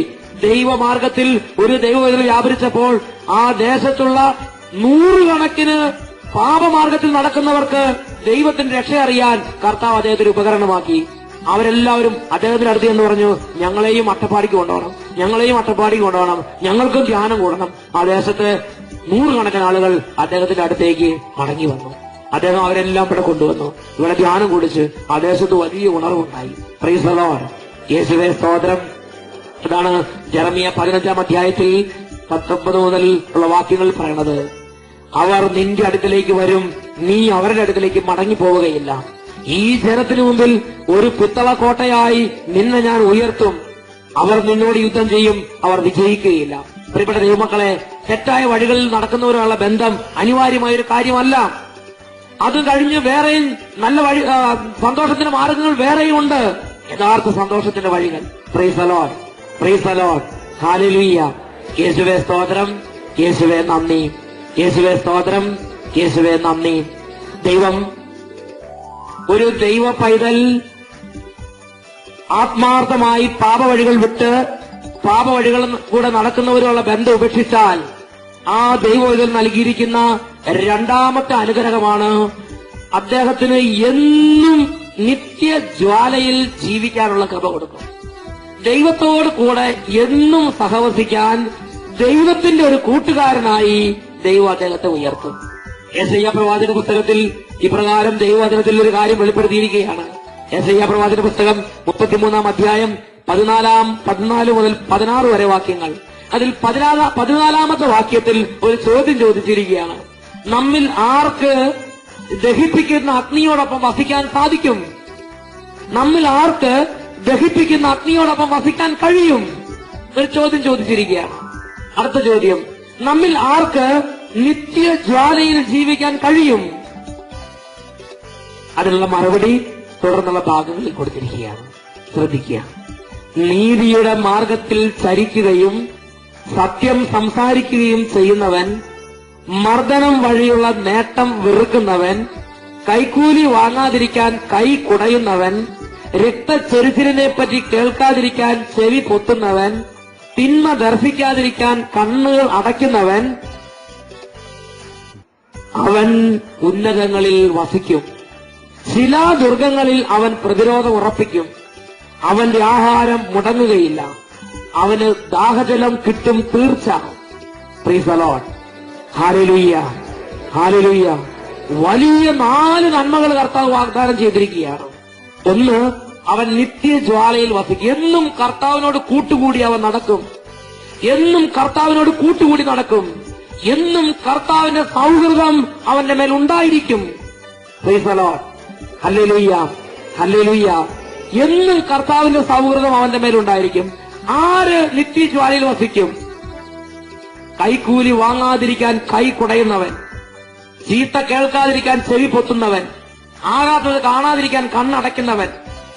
ദൈവമാർഗത്തിൽ ഒരു ദൈവവേദന വ്യാപരിച്ചപ്പോൾ ആ ദേശത്തുള്ള 100 കണക്കിന് പാപമാർഗത്തിൽ നടക്കുന്നവർക്ക് ദൈവത്തിന്റെ രക്ഷ അറിയാൻ കർത്താവ് അദ്ദേഹത്തിന് ഉപകരണമാക്കി. അവരെല്ലാവരും അദ്ദേഹത്തിന്റെ അടുത്ത് എന്ന് പറഞ്ഞു, ഞങ്ങളെയും അട്ടപ്പാടിക്ക് കൊണ്ടുപോകണം, ഞങ്ങളെയും അട്ടപ്പാടിക്ക് കൊണ്ടുപോകണം, ഞങ്ങൾക്കും ധ്യാനം കൂടണം. ആ ദേശത്ത് 100 കണക്കിന് ആളുകൾ അദ്ദേഹത്തിന്റെ അടുത്തേക്ക് മടങ്ങി വന്നു. അദ്ദേഹം അവരെല്ലാം ഇവിടെ കൊണ്ടുവന്നു. ഇവിടെ ധ്യാനം കുടിച്ച് ആ ദേശത്ത് വലിയ ഉണർവുണ്ടായി. പ്രൈസ് ദി ലോർഡ്, യേശുവേ സ്തോത്രം. അതാണ് ജെറമിയ 15-ാം അധ്യായത്തിൽ 19 മുതൽ ഉള്ള വാക്യങ്ങൾ പറയണത്. അവർ നിന്റെ അടുക്കലേക്ക് വരും, നീ അവരുടെ അടുക്കലേക്ക് മടങ്ങി പോവുകയില്ല. ഈ ജനത്തിനു മുമ്പിൽ ഒരു പിത്തള കോട്ടയായി നിന്നെ ഞാൻ ഉയർത്തും. അവർ നിന്നോട് യുദ്ധം ചെയ്യും, അവർ വിജയിക്കുകയില്ല. പ്രിയപ്പെട്ട ദൈവമക്കളെ, തെറ്റായ വഴികളിൽ നടക്കുന്നവരുള്ള ബന്ധം അനിവാര്യമായൊരു കാര്യമല്ല. അത് കഴിഞ്ഞ് വേറെയും നല്ല വഴി, സന്തോഷത്തിന്റെ മാർഗങ്ങൾ വേറെയും ഉണ്ട്. യഥാർത്ഥ സന്തോഷത്തിന്റെ വഴികൾ. Price the Lord, praise the Lord, hallelujah, യേശുവേ സ്തോത്രം, യേശുവേ നന്ദി, യേശുവേ സ്തോത്രം, യേശുവേ നന്ദി. ദൈവം ഒരു ദൈവ പൈതൽ ആത്മാർത്ഥമായി പാപവഴികൾ വിട്ട് പാപവഴികളിൽ കൂടെ നടക്കുന്നവരുള്ള ബന്ധം ഉപേക്ഷിച്ചാൽ ആ ദൈവം നൽകിയിരിക്കുന്ന രണ്ടാമത്തെ അനുഗ്രഹമാണ് അദ്ദേഹത്തിന് എന്നും നിത്യജ്വാലയിൽ ജീവിക്കാനുള്ള കൃപ കൊടുക്കും. ദൈവത്തോട് കൂടെ എന്നും സഹവസിക്കാൻ ദൈവത്തിന്റെ ഒരു കൂട്ടുകാരനായി ദൈവം അദ്ദേഹത്തെ ഉയർത്തും. യെശയ്യാ പ്രവാചക പുസ്തകത്തിൽ ഇപ്രകാരം ദൈവവചനത്തിൽ ഒരു കാര്യം വെളിപ്പെടുത്തിയിരിക്കുകയാണ്. യെശയ്യാ പ്രവാചക പുസ്തകം 33 അധ്യായം 14 മുതൽ 16 വരെ വാക്യങ്ങൾ. അതിൽ 14 വാക്യത്തിൽ ഒരു ചോദ്യം ചോദിച്ചിരിക്കുകയാണ്. നമ്മിൽ ആർക്ക് ദഹിപ്പിക്കുന്ന അഗ്നിയോടൊപ്പം വസിക്കാൻ സാധിക്കും? നമ്മിൽ ആർക്ക് ദഹിപ്പിക്കുന്ന അഗ്നിയോടൊപ്പം വസിക്കാൻ കഴിയും? ഒരു ചോദ്യം ചോദിച്ചിരിക്കുകയാണ്. അടുത്ത ചോദ്യം, നമ്മിൽ ആർക്ക് നിത്യജ്വാലയിൽ ജീവിക്കാൻ കഴിയും? അതിനുള്ള മറുപടി തുടർന്നുള്ള ഭാഗങ്ങളിൽ കൊടുത്തിരിക്കുകയാണ്. ശ്രദ്ധിക്കുക. നീതിയുടെ മാർഗത്തിൽ ചരിക്കുകയും സത്യം സംസാരിക്കുകയും ചെയ്യുന്നവൻ, മർദ്ദനം വഴിയുള്ള നേട്ടം വെറുക്കുന്നവൻ, കൈക്കൂലി വാങ്ങാതിരിക്കാൻ കൈ കുടയുന്നവൻ, രക്തച്ചൊരിച്ചിലിനെ പറ്റി കേൾക്കാതിരിക്കാൻ ചെവി പൊത്തുന്നവൻ, തിന്മ ദർശിക്കാതിരിക്കാൻ കണ്ണുകൾ അടയ്ക്കുന്നവൻ, അവൻ ഉന്നതങ്ങളിൽ വസിക്കും. ശിലാദുർഗങ്ങളിൽ അവൻ പ്രതിരോധം ഉറപ്പിക്കും. അവന്റെ ആഹാരം മുടങ്ങുകയില്ല. അവന് ദാഹജലം കിട്ടും തീർച്ച. Price the Lord. Hallelujah, hallelujah. വലിയ 4 നന്മകൾ കർത്താവ് വാഗ്ദാനം ചെയ്തിരിക്കുകയാണ്. ഒന്ന്, അവൻ നിത്യജ്വാലയിൽ വസിക്കും. എന്നും കർത്താവിനോട് കൂട്ടുകൂടി അവൻ നടക്കും. എന്നും കർത്താവിനോട് കൂട്ടുകൂടി നടക്കും. എന്നും കർത്താവിന്റെ സൗഹൃദം അവന്റെ മേൽ ഉണ്ടായിരിക്കും. Price the Lord. Hallelujah, hallelujah. എന്നും കർത്താവിന്റെ സൗഹൃദം അവന്റെ മേലുണ്ടായിരിക്കും. ആര് നിത്യജ്വാലയിൽ വസിക്കും? കൈക്കൂലി വാങ്ങാതിരിക്കാൻ കൈ കുടയുന്നവൻ, ചീത്ത കേൾക്കാതിരിക്കാൻ ചെവി പൊത്തുന്നവൻ, ആകാത്തത് കാണാതിരിക്കാൻ കണ്ണടയ്ക്കുന്നവൻ,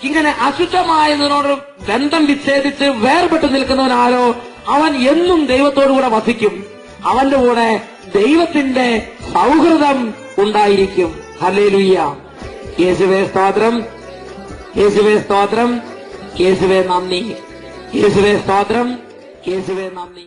ഇങ്ങനെ അശുദ്ധമായതിനോട് ബന്ധം വിച്ഛേദിച്ച് വേർപെട്ടു നിൽക്കുന്നവൻ ആരോ, അവൻ എന്നും ദൈവത്തോടുകൂടെ വസിക്കും. അവന്റെ കൂടെ ദൈവത്തിന്റെ സൗഹൃദം ഉണ്ടായിരിക്കും. ഹല്ലേലൂയ. യേശുവേ സ്തോത്രം, യേശുവേ സ്തോത്രം, യേശുവേ നന്ദി, യേശുവേ സ്തോത്രം, യേശുവേ നന്ദി.